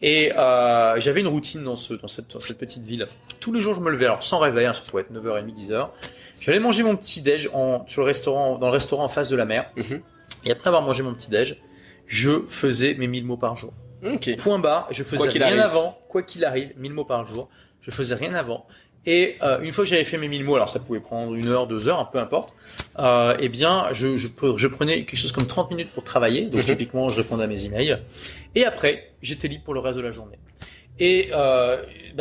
Et j'avais une routine dans cette petite ville. Tous les jours, je me levais, alors sans réveil, ça pouvait être 9h30, 10h. J'allais manger mon petit déj dans le restaurant en face de la mer. Et après avoir mangé mon petit déj, je faisais mes 1000 mots par jour. Point barre, je faisais rien avant, quoi qu'il arrive, 1000 mots par jour. Je faisais rien avant. Et une fois que j'avais fait mes 1000 mots, alors ça pouvait prendre 1 heure, 2 heures, peu importe, eh bien, je prenais quelque chose comme 30 minutes pour travailler. Donc typiquement, je répondais à mes emails. Et après, j'étais libre pour le reste de la journée. Et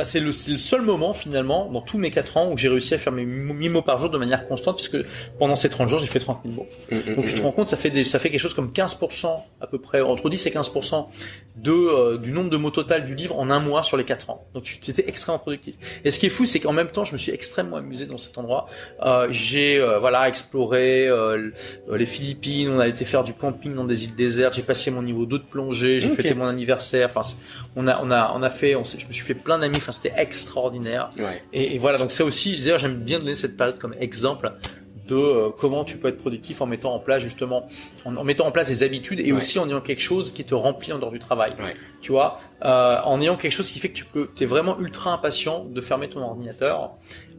c'est le seul moment finalement dans tous mes 4 ans où j'ai réussi à faire mes 1000 mots par jour de manière constante, puisque pendant ces 30 jours j'ai fait 30 000 mots. Donc tu te rends compte, ça fait quelque chose comme 15% à peu près, entre 10 et 15% du nombre de mots total du livre en un mois sur les 4 ans. Donc c'était extrêmement productif. Et ce qui est fou, c'est qu'en même temps je me suis extrêmement amusé dans cet endroit. J'ai exploré les Philippines, on a été faire du camping dans des îles désertes, j'ai passé mon niveau 2 de plongée, j'ai fêté mon anniversaire. Enfin, je me suis fait plein d'amis. Enfin, c'était extraordinaire. Ouais. Et voilà, donc ça aussi, d'ailleurs, j'aime bien donner cette période comme exemple de comment tu peux être productif en mettant en place justement, en mettant en place des habitudes et aussi en ayant quelque chose qui te remplit en dehors du travail. Ouais. Tu vois, en ayant quelque chose qui fait que t'es vraiment ultra impatient de fermer ton ordinateur.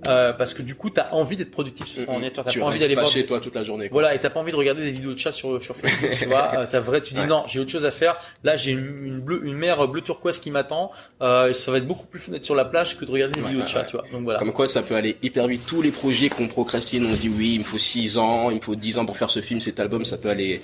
Parce que du coup, t'as envie d'être productif sur ton ordinateur. T'as pas envie d'aller voir chez toi toute la journée. Voilà, et t'as pas envie de regarder des vidéos de chat sur Facebook. Tu vois, tu dis non, j'ai autre chose à faire. Là, j'ai une mer bleu turquoise qui m'attend. Ça va être beaucoup plus fun d'être sur la plage que de regarder des vidéos de chat. Tu vois. Donc voilà. Comme quoi, ça peut aller hyper vite. Tous les projets qu'on procrastine, on se dit oui, il me faut 6 ans, il me faut 10 ans pour faire ce film, cet album, ça peut aller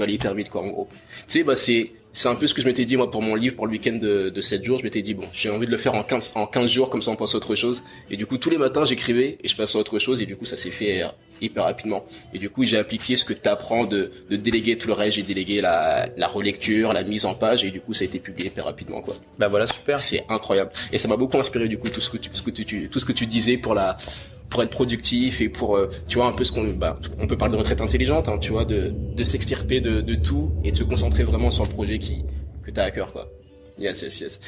hyper vite quoi. En gros, tu sais, c'est un peu ce que je m'étais dit moi pour mon livre, pour le week-end de 7 jours. Je m'étais dit bon, j'ai envie de le faire en 15 jours, comme ça on passe à autre chose. Et du coup tous les matins j'écrivais et je passais à autre chose et du coup ça s'est fait hyper rapidement. Et du coup j'ai appliqué ce que t'apprends de déléguer tout le reste. J'ai délégué la relecture, la mise en page et du coup ça a été publié hyper rapidement quoi. Bah voilà, super. C'est incroyable et ça m'a beaucoup inspiré du coup tout ce que tu disais pour être productif et pour tu vois un peu on peut parler de retraite intelligente hein, tu vois, de s'extirper de tout et de se concentrer vraiment sur le projet que t'as à cœur quoi. Yes.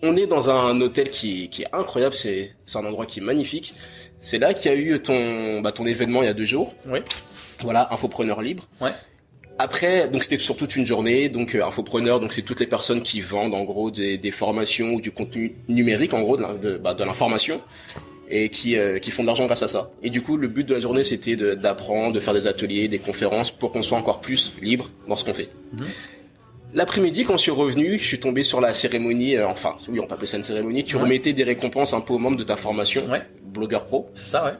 On est dans un hôtel qui est incroyable, c'est un endroit qui est magnifique. C'est là qu'il y a eu ton événement il y a 2 jours. Oui. Voilà, Infopreneur Libre. Ouais. Après, donc c'était sur toute une journée, donc Infopreneur, donc c'est toutes les personnes qui vendent en gros des formations ou du contenu numérique en gros de l'information. Et qui font de l'argent grâce à ça. Et du coup, le but de la journée, c'était d'apprendre, de faire des ateliers, des conférences, pour qu'on soit encore plus libre dans ce qu'on fait. L'après-midi, quand je suis revenu, je suis tombé sur la cérémonie, on peut appeler ça une cérémonie, tu remettais des récompenses un peu aux membres de ta formation, Blogueur Pro. C'est ça, ouais.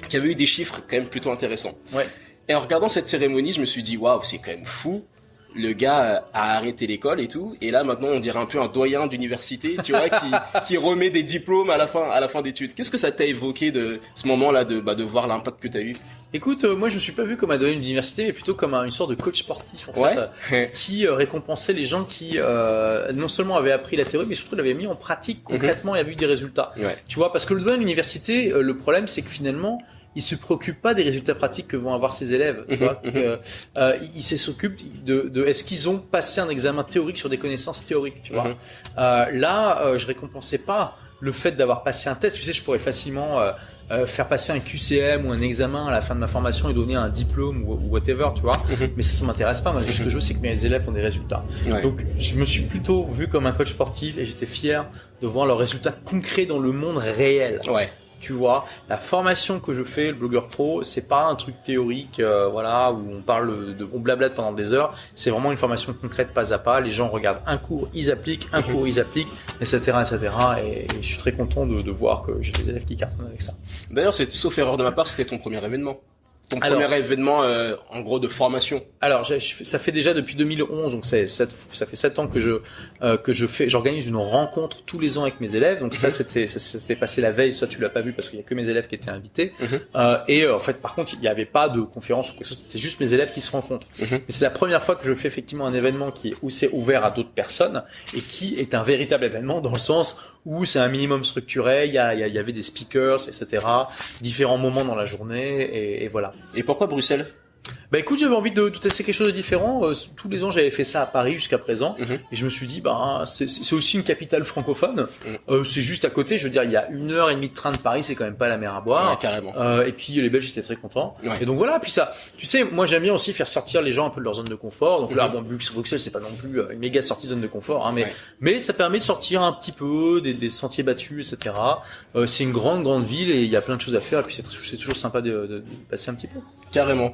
Qui avait eu des chiffres quand même plutôt intéressants. Ouais. Et en regardant cette cérémonie, je me suis dit, waouh, c'est quand même fou. Le gars a arrêté l'école et tout, et là maintenant on dirait un peu un doyen d'université, tu vois, qui remet des diplômes à la fin d'études. Qu'est-ce que ça t'a évoqué de ce moment-là de voir l'impact que t'as eu? Écoute, moi je me suis pas vu comme un doyen d'université, mais plutôt comme une sorte de coach sportif en fait, qui récompensait les gens qui non seulement avaient appris la théorie, mais surtout l'avaient mis en pratique concrètement et avaient eu des résultats. Ouais. Tu vois, parce que le doyen d'université, le problème c'est que finalement il se préoccupe pas des résultats pratiques que vont avoir ses élèves, tu vois. Il s'occupe de est-ce qu'ils ont passé un examen théorique sur des connaissances théoriques, tu vois. Je récompensais pas le fait d'avoir passé un test. Tu sais, je pourrais facilement faire passer un QCM ou un examen à la fin de ma formation et donner un diplôme ou whatever, tu vois. Mais ça m'intéresse pas. Moi, ce que je veux, c'est que mes élèves ont des résultats. Ouais. Donc, je me suis plutôt vu comme un coach sportif et j'étais fier de voir leurs résultats concrets dans le monde réel. Ouais. Tu vois, la formation que je fais, le Blogueur Pro, c'est pas un truc théorique, où on blablate pendant des heures. C'est vraiment une formation concrète, pas à pas. Les gens regardent un cours, ils appliquent, etc., etc. Et je suis très content de voir que j'ai des élèves qui cartonnent avec ça. D'ailleurs, sauf erreur de ma part, c'était ton premier événement. Premier événement en gros de formation. Alors ça fait déjà depuis 2011, donc ça fait 7 ans que j'organise une rencontre tous les ans avec mes élèves. Donc ça s'était passé la veille, ça tu l'as pas vu parce qu'il y a que mes élèves qui étaient invités. En fait par contre il n'y avait pas de conférence ou quelque chose, c'était juste mes élèves qui se rencontrent. Et c'est la première fois que je fais effectivement un événement où c'est ouvert à d'autres personnes et qui est un véritable événement dans le sens où c'est un minimum structuré, il y avait des speakers, etc., différents moments dans la journée, et voilà. Et pourquoi Bruxelles? Bah écoute, j'avais envie de tester quelque chose de différent. Tous les ans, j'avais fait ça à Paris jusqu'à présent, et je me suis dit, c'est aussi une capitale francophone. C'est juste à côté. Je veux dire, il y a 1h30 de train de Paris, c'est quand même pas la mer à boire. Ouais, carrément. Et puis les Belges étaient très contents. Ouais. Et donc voilà. Puis ça, tu sais, moi j'aime bien aussi faire sortir les gens un peu de leur zone de confort. Donc là, Bruxelles, c'est pas non plus une méga sortie de zone de confort, hein, mais ça permet de sortir un petit peu des sentiers battus, etc. C'est une grande ville et il y a plein de choses à faire. Et puis c'est toujours sympa de passer un petit peu. Carrément.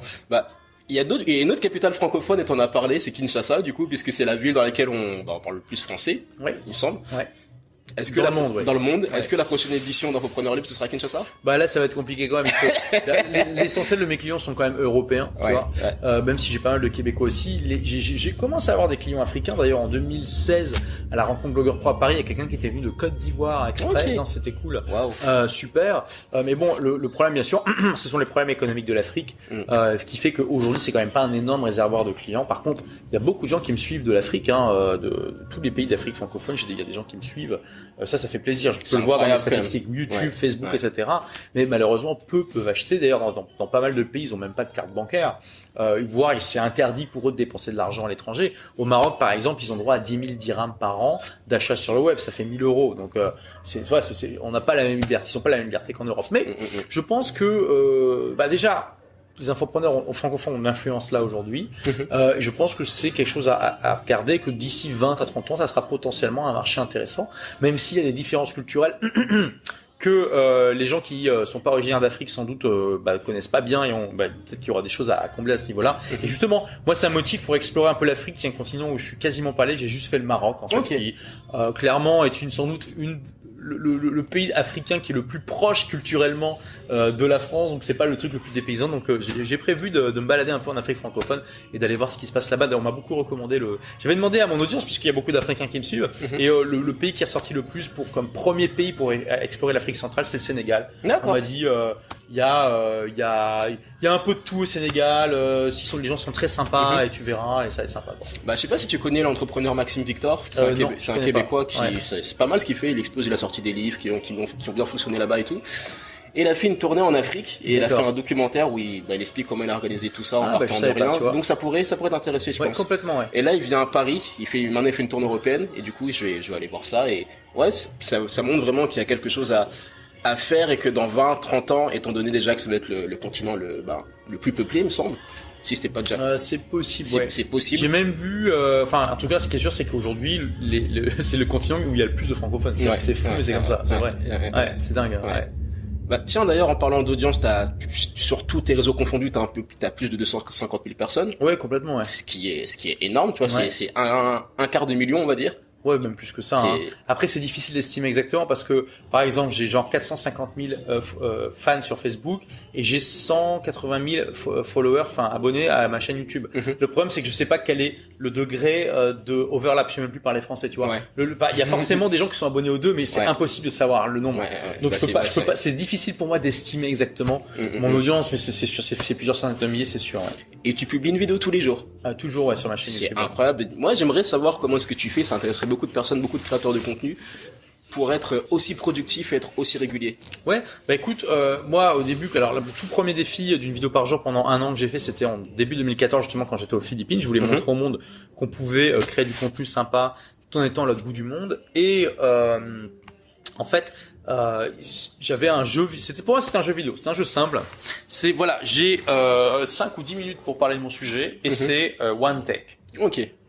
Il y a une autre capitale francophone et t'en as parlé, c'est Kinshasa, du coup, puisque c'est la ville dans laquelle on parle le plus français, il me semble. Ouais. Est-ce que dans le monde, est-ce que la prochaine édition d'Entrepreneur Libre ce sera à Kinshasa? Bah là, ça va être compliqué quand même. L'essentiel de mes clients sont quand même européens, tu vois. Même si j'ai pas mal de Québécois aussi. J'ai commencé à avoir des clients africains. D'ailleurs, en 2016, à la rencontre Blogueur Pro à Paris, il y a quelqu'un qui était venu de Côte d'Ivoire exprès. Non, c'était cool. Super. Mais bon, le problème, bien sûr, ce sont les problèmes économiques de l'Afrique, qui fait qu'aujourd'hui, c'est quand même pas un énorme réservoir de clients. Par contre, il y a beaucoup de gens qui me suivent de l'Afrique, de tous les pays d'Afrique francophone. Il y a des gens qui me suivent. Ça fait plaisir. Je peux le voir dans les statistiques YouTube, Facebook, etc. Mais malheureusement, peu peuvent acheter. D'ailleurs, dans pas mal de pays, ils ont même pas de carte bancaire. Voire, c'est interdit pour eux de dépenser de l'argent à l'étranger. Au Maroc, par exemple, ils ont droit à 10 000 dirhams par an d'achat sur le web. Ça fait 1 000 euros. Donc, on n'a pas la même liberté. Ils sont pas la même liberté qu'en Europe. Mais je pense que, déjà, les infopreneurs francophones ont une influence là aujourd'hui. Je pense que c'est quelque chose à regarder, que d'ici 20 à 30 ans, ça sera potentiellement un marché intéressant, même s'il y a des différences culturelles que les gens qui sont pas originaires d'Afrique sans doute connaissent pas bien et peut-être qu'il y aura des choses à combler à ce niveau-là. Et justement, moi, c'est un motif pour explorer un peu l'Afrique, qui est un continent où je suis quasiment pas allé. J'ai juste fait le Maroc, en fait, qui clairement est sans doute le pays africain qui est le plus proche culturellement de la France, donc c'est pas le truc le plus dépaysant. Donc j'ai prévu de me balader un peu en Afrique francophone et d'aller voir ce qui se passe là-bas. D'ailleurs, on m'a beaucoup recommandé j'avais demandé à mon audience, puisqu'il y a beaucoup d'Africains qui me suivent, et le pays qui est ressorti le plus comme premier pays pour explorer l'Afrique centrale, c'est le Sénégal. On m'a dit il y a un peu de tout au Sénégal, les gens sont très sympas et tu verras, et ça va être sympa. Je sais pas si tu connais l'entrepreneur Maxime Victor, c'est un Québécois c'est pas mal ce qu'il fait, il expose, il a sorti des livres qui ont bien fonctionné là-bas et tout. Et il a fait une tournée en Afrique et il a fait un documentaire où il explique comment il a organisé tout ça en partant de rien. Donc ça pourrait t'intéresser, je pense. Complètement, Et là, il vient à Paris, maintenant il fait une tournée européenne et du coup, je vais aller voir ça et ça montre vraiment qu'il y a quelque chose à faire et que dans 20, 30 ans, étant donné déjà que ça va être le continent le plus peuplé, il me semble. Si c'était pas déjà. C'est possible. C'est possible. J'ai même vu, en tout cas, ce qui est sûr, c'est qu'aujourd'hui, c'est le continent où il y a le plus de francophones. C'est fou, mais c'est comme ça. C'est vrai. C'est dingue. Tiens, d'ailleurs, en parlant d'audience, sur tous tes réseaux confondus, t'as plus de 250 000 personnes. Ouais, complètement, Ce qui est énorme, tu vois, c'est un quart de million, on va dire. Ouais, même plus que ça. Après, c'est difficile d'estimer exactement parce que, par exemple, j'ai genre 450 000 fans sur Facebook et j'ai 180 000 followers, abonnés à ma chaîne YouTube. Le problème, c'est que je sais pas quel est le degré de overlap. Je sais même plus parler français, tu vois. Il y a forcément des gens qui sont abonnés aux deux, mais c'est impossible de savoir le nombre. Donc je peux pas. C'est difficile pour moi d'estimer exactement mon audience, mais c'est sûr, c'est plusieurs centaines de milliers, c'est sûr. Et tu publies une vidéo tous les jours? Toujours, sur ma chaîne YouTube. C'est incroyable. Moi, j'aimerais savoir comment est-ce que tu fais. Ça intéresserait beaucoup de personnes, beaucoup de créateurs de contenu, pour être aussi productif et être aussi régulier. Ouais, écoute, moi au début, alors le tout premier défi d'une vidéo par jour pendant 1 an que j'ai fait, c'était en début 2014 justement quand j'étais aux Philippines. Je voulais montrer au monde qu'on pouvait créer du contenu sympa tout en étant à l'autre bout du monde. Et en fait, j'avais un jeu, pour moi c'était un jeu vidéo, c'est un jeu simple. J'ai 5 ou 10 minutes pour parler de mon sujet et c'est one take.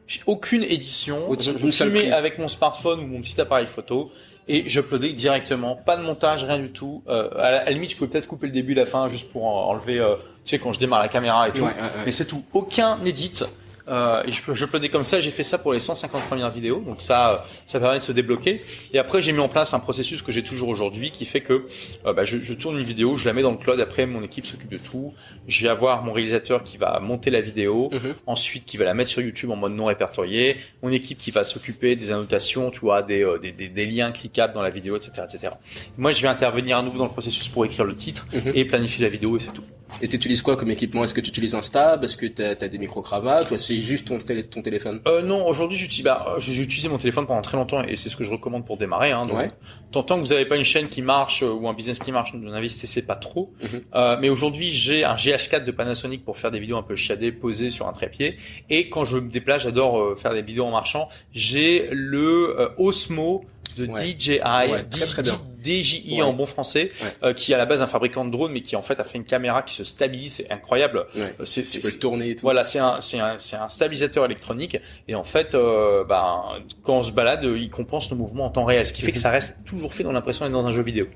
J'ai aucune édition, je filmais avec mon smartphone ou mon petit appareil photo et j'uploadais directement, pas de montage, rien du tout. À la limite, je pouvais peut-être couper le début et la fin juste pour enlever, tu sais, quand je démarre la caméra et tout. Mais c'est tout, aucun edit. Et je uploadais comme ça, j'ai fait ça pour les 150 premières vidéos, donc ça permet de se débloquer. Et après, j'ai mis en place un processus que j'ai toujours aujourd'hui, qui fait que je tourne une vidéo, je la mets dans le cloud, après mon équipe s'occupe de tout. Je vais avoir mon réalisateur qui va monter la vidéo, ensuite qui va la mettre sur YouTube en mode non répertorié, mon équipe qui va s'occuper des annotations, tu vois, des liens cliquables dans la vidéo, etc., etc. Moi, je vais intervenir à nouveau dans le processus pour écrire le titre et planifier la vidéo et c'est tout. Et tu utilises quoi comme équipement? Est-ce que tu utilises un stab? Est-ce que t'as des micro-cravates? Ou c'est juste ton téléphone? Non, aujourd'hui, j'ai utilisé mon téléphone pendant très longtemps et c'est ce que je recommande pour démarrer, donc, tant que vous n'avez pas une chaîne qui marche ou un business qui marche, n'investissez pas trop. Mais aujourd'hui, j'ai un GH4 de Panasonic pour faire des vidéos un peu chiadées, posées sur un trépied. Et quand je me déplace, j'adore faire des vidéos en marchant. J'ai le Osmo de DJI, très bien. DJI en bon français, qui est à la base un fabricant de drones, mais qui en fait a fait une caméra qui se stabilise, c'est incroyable. Tu peux le tourner et tout. Voilà, c'est un stabilisateur électronique, et en fait, quand on se balade, il compense nos mouvements en temps réel, ce qui fait que ça reste toujours fait dans l'impression d'être dans un jeu vidéo.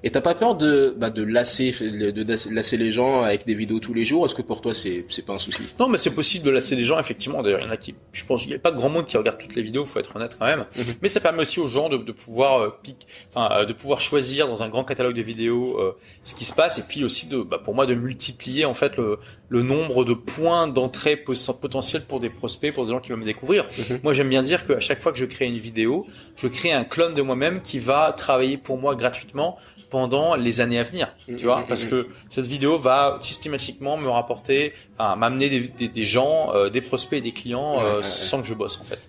Et t'as pas peur de lasser les gens avec des vidéos tous les jours? Est-ce que pour toi c'est pas un souci? Non, mais c'est possible de lasser les gens, effectivement. D'ailleurs, il y en a qui, je pense, il y a pas grand monde qui regarde toutes les vidéos, faut être honnête quand même. Mais ça permet aussi aux gens de pouvoir de pouvoir choisir dans un grand catalogue de vidéos ce qui se passe, et puis aussi pour moi de multiplier en fait le nombre de points d'entrée potentiels pour des prospects, pour des gens qui veulent me découvrir. Moi, j'aime bien dire qu'à chaque fois que je crée une vidéo, je crée un clone de moi-même qui va travailler pour moi gratuitement pendant les années à venir, tu vois, parce que cette vidéo va systématiquement me rapporter, m'amener des gens, des prospects et des clients sans que je bosse en fait.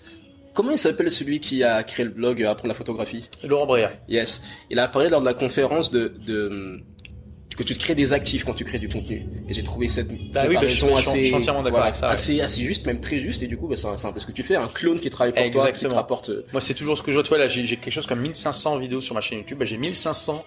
Comment il s'appelle celui qui a créé le blog Apprendre la photographie? Laurent Bréa. Yes. Il a parlé lors de la conférence que tu te crées des actifs quand tu crées du contenu. Et j'ai trouvé cette comparaison je suis entièrement d'accord avec ça. Assez juste, même très juste. Et du coup, c'est un peu ce que tu fais. Un clone qui travaille pour toi, qui te rapporte. Moi, c'est toujours ce que je vois. Toi, là, j'ai quelque chose comme 1500 vidéos sur ma chaîne YouTube. J'ai 1500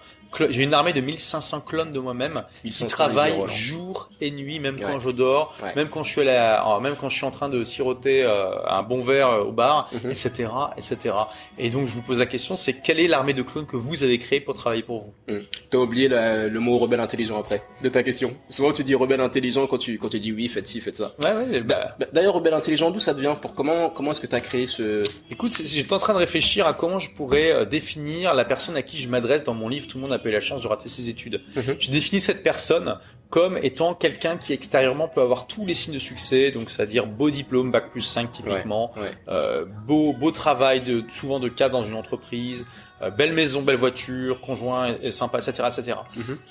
j'ai une armée de 1500 clones de moi-même qui travaillent jour et nuit, même quand je dors, même quand je suis en train de siroter un bon verre au bar, etc., etc. Et donc, je vous pose la question, c'est quelle est l'armée de clones que vous avez créée pour travailler pour vous? T'as oublié le mot rebelle intelligent après de ta question. Souvent, tu dis rebelle intelligent quand tu dis oui, faites ci, faites ça. D'ailleurs, rebelle intelligent, d'où ça devient? Comment est-ce que t'as créé ce... Écoute, j'étais en train de réfléchir à comment je pourrais définir la personne à qui je m'adresse dans mon livre. Tout le monde n'a pas eu la chance de rater ses études. J'ai défini cette personne comme étant quelqu'un qui extérieurement peut avoir tous les signes de succès, donc c'est-à-dire beau diplôme, bac+5 typiquement, beau travail souvent de cadre dans une entreprise, belle maison, belle voiture, conjoint est sympa, etc., etc.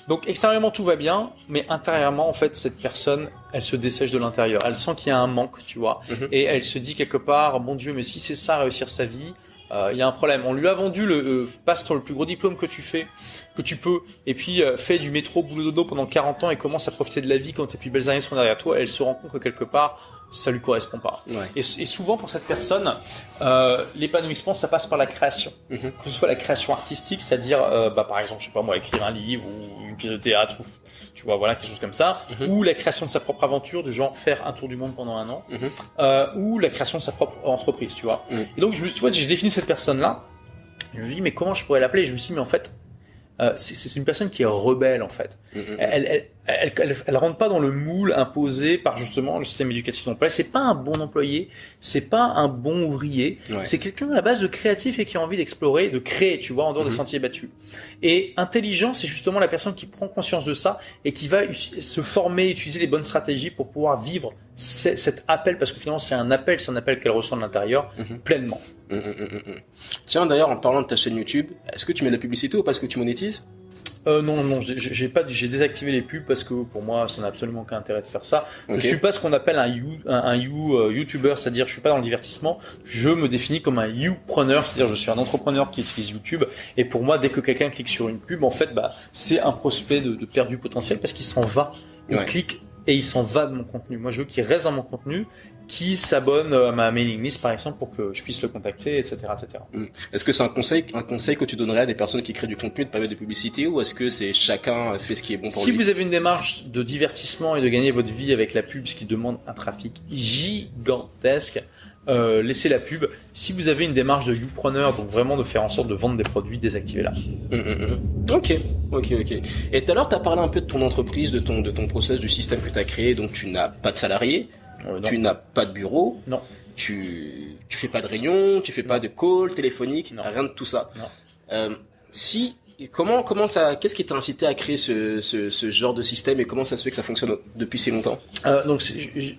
Donc extérieurement tout va bien, mais intérieurement en fait cette personne, elle se dessèche de l'intérieur. Elle sent qu'il y a un manque, tu vois, et elle se dit quelque part, mon Dieu, mais si c'est ça réussir sa vie, il y a un problème. On lui a vendu passe sur le plus gros diplôme que tu peux, et puis fais du métro boulot dodo pendant 40 ans et commence à profiter de la vie quand tes plus belles années sont derrière toi. Elle se rend compte que quelque part ça lui correspond pas. Et souvent pour cette personne, l'épanouissement ça passe par la création, que ce soit la création artistique, c'est-à-dire par exemple, je sais pas moi, écrire un livre ou une pièce de théâtre, ou tu vois, voilà, quelque chose comme ça, ou la création de sa propre aventure, de genre faire un tour du monde pendant 1 an, ou la création de sa propre entreprise, tu vois. Et donc, tu vois, j'ai défini cette personne-là, je me dis, mais comment je pourrais l'appeler? Je me suis dit, mais en fait, c'est une personne qui est rebelle, en fait. Elle rentre pas dans le moule imposé par justement le système éducatif d'emploi. C'est pas un bon employé, c'est pas un bon ouvrier. C'est quelqu'un à la base de créatif et qui a envie d'explorer, de créer, tu vois, en dehors des sentiers battus. Et intelligent, c'est justement la personne qui prend conscience de ça et qui va se former, utiliser les bonnes stratégies pour pouvoir vivre cet appel, parce que finalement c'est un appel qu'elle ressent de l'intérieur pleinement. Tiens, d'ailleurs, en parlant de ta chaîne YouTube, est-ce que tu mets de la publicité ou parce que tu monétises? Non, j'ai désactivé les pubs parce que pour moi, ça n'a absolument aucun intérêt de faire ça. Je suis pas ce qu'on appelle un YouTuber, c'est-à-dire je suis pas dans le divertissement. Je me définis comme un You-preneur, c'est-à-dire je suis un entrepreneur qui utilise YouTube. Et pour moi, dès que quelqu'un clique sur une pub, en fait, c'est un prospect de perdu potentiel parce qu'il s'en va. Il clique et il s'en va de mon contenu. Moi, je veux qu'il reste dans mon contenu, qui s'abonne à ma mailing list par exemple pour que je puisse le contacter, etc., etc. Est-ce que c'est un conseil que tu donnerais à des personnes qui créent du contenu de pas mettre de publicité, ou est-ce que c'est chacun fait ce qui est bon pour lui? Si vous avez une démarche de divertissement et de gagner votre vie avec la pub, ce qui demande un trafic gigantesque, laissez la pub. Si vous avez une démarche de youpreneur, donc vraiment de faire en sorte de vendre des produits, désactivez-la. Ok. Et tout à l'heure, tu as parlé un peu de ton entreprise, de ton process, du système que tu as créé. Donc tu n'as pas de salariés, tu n'as pas de bureau, non. Tu fais pas de réunion, tu fais pas de call téléphonique, rien de tout ça. Comment ça, qu'est-ce qui t'a incité à créer ce genre de système, et comment ça se fait que ça fonctionne depuis si longtemps? Donc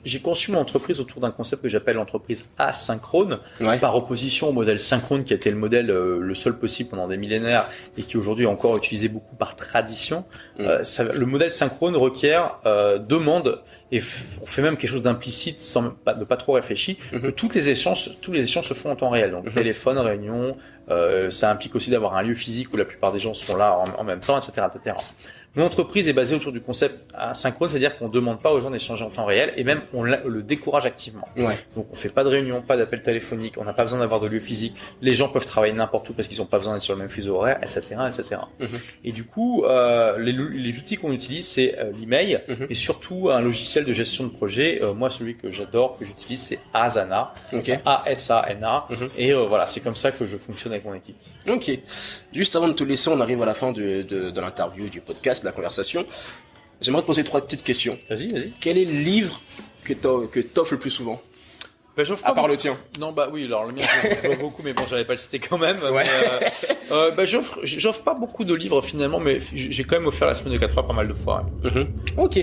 j'ai conçu mon entreprise autour d'un concept que j'appelle l'entreprise asynchrone, par opposition au modèle synchrone qui était le modèle le seul possible pendant des millénaires et qui aujourd'hui est encore utilisé beaucoup par tradition. Le modèle synchrone requiert, demande, et on fait même quelque chose d'implicite sans pas trop réfléchi, que tous les échanges se font en temps réel. Donc téléphone, réunion, ça implique aussi d'avoir un lieu physique où la plupart des gens sont là en même temps, etc., etc. Mon entreprise est basée autour du concept asynchrone, c'est-à-dire qu'on demande pas aux gens d'échanger en temps réel et même on le décourage activement. Ouais. Donc on fait pas de réunion, pas d'appel téléphonique, on n'a pas besoin d'avoir de lieu physique. Les gens peuvent travailler n'importe où parce qu'ils ont pas besoin d'être sur le même fuseau horaire, etc., etc. Et du coup, les outils qu'on utilise, c'est l'email et surtout un logiciel de gestion de projet. Moi, celui que j'adore, que j'utilise, c'est Asana. A-S-A-N-A. Et voilà, c'est comme ça que je fonctionne avec mon équipe. Ok. Juste avant de te laisser, on arrive à la fin de l'interview, du podcast, de la conversation. J'aimerais te poser 3 petites questions. Vas-y. Quel est le livre que t'offres le plus souvent? J'offre à part le tien. Non, bah oui, alors le mien, j'offre beaucoup, mais bon, j'allais pas le citer quand même. Ouais. Mais, j'offre pas beaucoup de livres finalement, mais j'ai quand même offert la semaine de 4 heures pas mal de fois. Ok.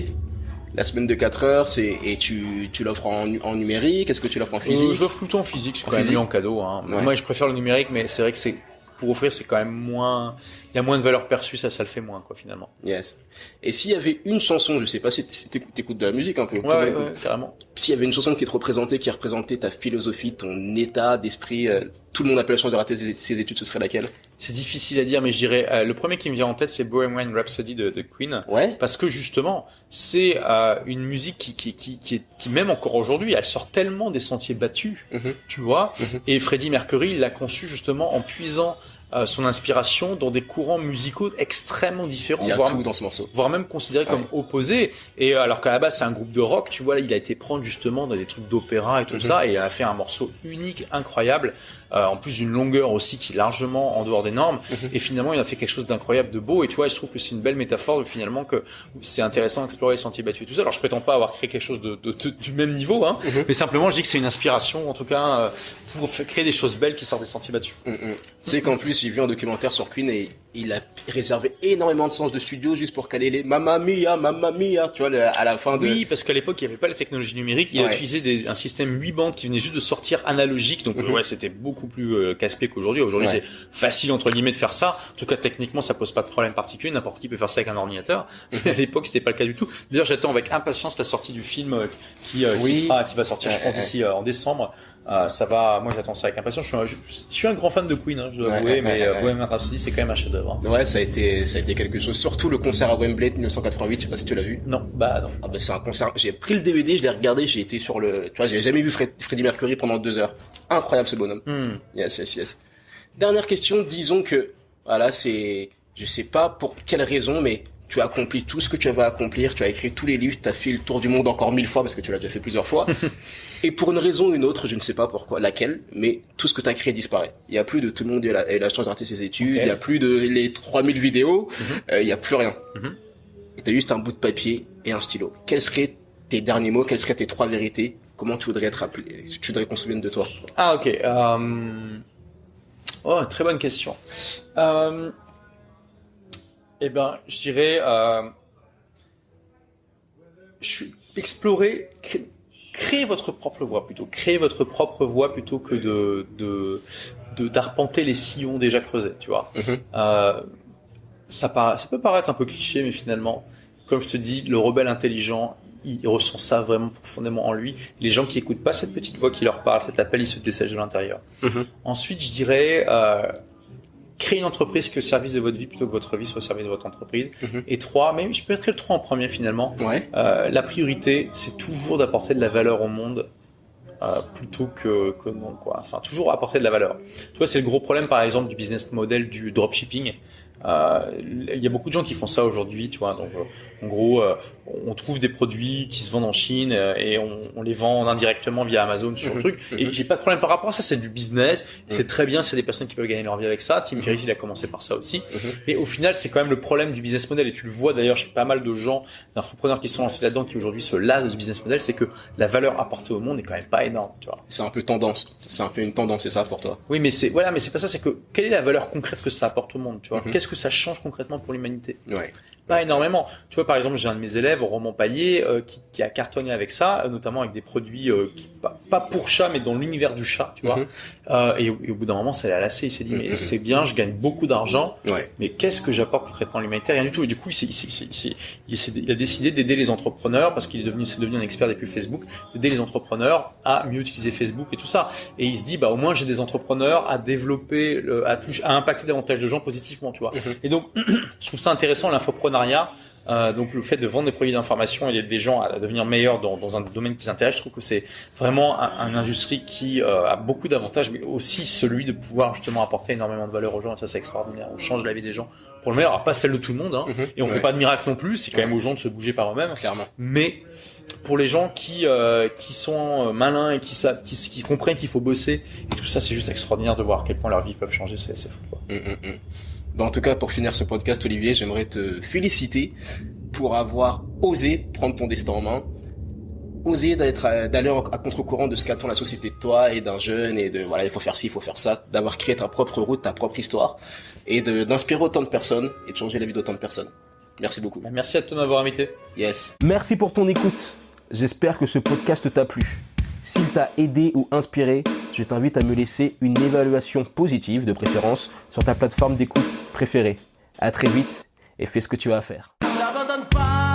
La semaine de 4 heures, et tu l'offres en numérique? Est-ce que tu l'offres en physique? Je l'offre plutôt en physique, c'est quand même mieux en cadeau. Hein. Ouais. Moi, je préfère le numérique, mais c'est vrai que pour offrir, c'est quand même moins, il y a moins de valeur perçue, ça le fait moins, quoi, finalement. Yes. Et s'il y avait une chanson, je sais pas si t'écoutes de la musique un peu. Ouais, carrément. S'il y avait une chanson qui représentait ta philosophie, ton état d'esprit, tout le monde a pas la chance de rater ses études, ce serait laquelle? C'est difficile à dire, mais je dirais, le premier qui me vient en tête, c'est Bohemian Rhapsody de Queen. Ouais. Parce que justement, c'est, une musique qui même encore aujourd'hui, elle sort tellement des sentiers battus, tu vois. Et Freddie Mercury, il l'a conçu justement en puisant son inspiration dans des courants musicaux extrêmement différents. Il y a tout dans ce morceau. Voire même considérés comme opposés. Et alors qu'à la base, c'est un groupe de rock, tu vois, là, il a été prendre justement dans des trucs d'opéra et tout ça, et il a fait un morceau unique, incroyable, en plus d'une longueur aussi qui est largement en dehors des normes. Et finalement, il a fait quelque chose d'incroyable, de beau. Et tu vois, je trouve que c'est une belle métaphore finalement que c'est intéressant d'explorer les sentiers battus et tout ça. Alors, je prétends pas avoir créé quelque chose du même niveau, hein, mais simplement, je dis que c'est une inspiration, en tout cas, pour créer des choses belles qui sortent des sentiers battus. Tu sais qu'en plus, j'ai vu un documentaire sur Queen et il a réservé énormément de séances de studio juste pour caler les Mamma Mia, tu vois, à la fin de... Oui, parce qu'à l'époque, il n'y avait pas la technologie numérique. Il a utilisé un système 8 bandes qui venait juste de sortir analogique. Donc, ouais, c'était beaucoup plus casse-pied qu'aujourd'hui. Aujourd'hui, c'est facile, entre guillemets, de faire ça. En tout cas, techniquement, ça pose pas de problème particulier. N'importe qui peut faire ça avec un ordinateur. Mais à l'époque, c'était pas le cas du tout. D'ailleurs, j'attends avec impatience la sortie du film qui va sortir, je pense, d'ici en décembre. Ça va, moi j'attends ça avec impatience. Je suis un grand fan de Queen, hein, je dois avouer, mais Bohemian Rhapsody c'est quand même un chef-d'œuvre. Ouais, ça a été quelque chose. Surtout le concert à Wembley de 1988, je sais pas si tu l'as vu. Non, bah non. Ah bah c'est un concert. J'ai pris le DVD, je l'ai regardé, j'ai été sur le. Tu vois, j'avais jamais vu Freddie Mercury pendant 2 heures. Incroyable ce bonhomme. Yes. Dernière question, disons que voilà, je sais pas pour quelle raison, mais tu as accompli tout ce que tu avais à accomplir, tu as écrit tous les livres, tu as fait le tour du monde encore 1000 fois parce que tu l'as déjà fait plusieurs fois. Et pour une raison ou une autre, je ne sais pas pourquoi, laquelle, mais tout ce que tu as créé disparaît. Il y a plus de tout le monde a la chance de rater ses études, il y a plus de les 3000 vidéos, il y a plus rien. Et tu as juste un bout de papier et un stylo. Quels seraient tes derniers mots, quelles seraient tes 3 vérités? Comment tu voudrais être appelé? Tu voudrais qu'on se souvienne de toi? Ah, ok. Oh, très bonne question. Eh ben, je dirais, explorer, créer votre propre voie plutôt. Créer votre propre voie plutôt que d'arpenter les sillons déjà creusés, tu vois. Ça peut paraître un peu cliché, mais finalement, comme je te dis, le rebelle intelligent, il ressent ça vraiment profondément en lui. Les gens qui écoutent pas cette petite voix qui leur parle, cet appel, ils se dessèchent de l'intérieur. Ensuite, je dirais, créer une entreprise qui est au service de votre vie plutôt que votre vie soit au service de votre entreprise. Et 3, mais je peux mettre le 3 en premier finalement. La priorité, c'est toujours d'apporter de la valeur au monde plutôt que non, quoi. Enfin, toujours apporter de la valeur. Tu vois, c'est le gros problème par exemple du business model du dropshipping. Il y a beaucoup de gens qui font ça aujourd'hui, tu vois. Donc, en gros, on trouve des produits qui se vendent en Chine et on les vend indirectement via Amazon sur le truc. Et j'ai pas de problème par rapport à ça. C'est du business. C'est très bien. C'est des personnes qui peuvent gagner leur vie avec ça. Tim Ferriss, il a commencé par ça aussi. Mais au final, c'est quand même le problème du business model. Et tu le vois d'ailleurs chez pas mal de gens, d'entrepreneurs qui sont lancés là-dedans, qui aujourd'hui se lassent de ce business model. C'est que la valeur apportée au monde est quand même pas énorme, tu vois. C'est un peu tendance. C'est un peu une tendance, c'est ça pour toi. Oui, mais c'est pas ça. C'est que quelle est la valeur concrète que ça apporte au monde, tu vois. Qu'est-ce que ça change concrètement pour l'humanité? Pas énormément. Tu vois, par exemple, j'ai un de mes élèves, Roman Paillet, qui a cartonné avec ça, notamment avec des produits pas pour chat, mais dans l'univers du chat, tu vois. Et au bout d'un moment, ça l'a lassé. Il s'est dit, mais c'est bien, je gagne beaucoup d'argent, mais qu'est-ce que j'apporte concrètement à l'humanité? Rien du tout. Et du coup, il a décidé d'aider les entrepreneurs, parce c'est devenu un expert des pubs Facebook, d'aider les entrepreneurs à mieux utiliser Facebook et tout ça. Et il se dit, bah au moins j'ai des entrepreneurs à développer, à impacter davantage de gens positivement, tu vois. Et donc, je trouve ça intéressant l'infoprenariat l'entrepreneuriat, donc le fait de vendre des produits d'information et d'aider des gens à devenir meilleurs dans un domaine qui les intéresse, je trouve que c'est vraiment une industrie qui a beaucoup d'avantages, mais aussi celui de pouvoir justement apporter énormément de valeur aux gens. Et ça, c'est extraordinaire. On change la vie des gens pour le meilleur. Alors pas celle de tout le monde, hein, et on fait pas de miracle non plus. C'est quand même aux gens de se bouger par eux-mêmes. Clairement. Mais pour les gens qui sont malins et qui comprennent qu'il faut bosser, et tout ça, c'est juste extraordinaire de voir à quel point leur vie peuvent changer. C'est fou, quoi. Bon, en tout cas, pour finir ce podcast, Olivier, j'aimerais te féliciter pour avoir osé prendre ton destin en main, osé d'aller à contre-courant de ce qu'attend la société de toi et d'un jeune, et de voilà, il faut faire ci, il faut faire ça, d'avoir créé ta propre route, ta propre histoire, et d'inspirer autant de personnes et de changer la vie d'autant de personnes. Merci beaucoup. Merci à toi de m'avoir invité. Yes. Merci pour ton écoute. J'espère que ce podcast t'a plu. S'il t'a aidé ou inspiré, je t'invite à me laisser une évaluation positive, de préférence, sur ta plateforme d'écoute préférée. À très vite et fais ce que tu as à faire. N'abandonne pas.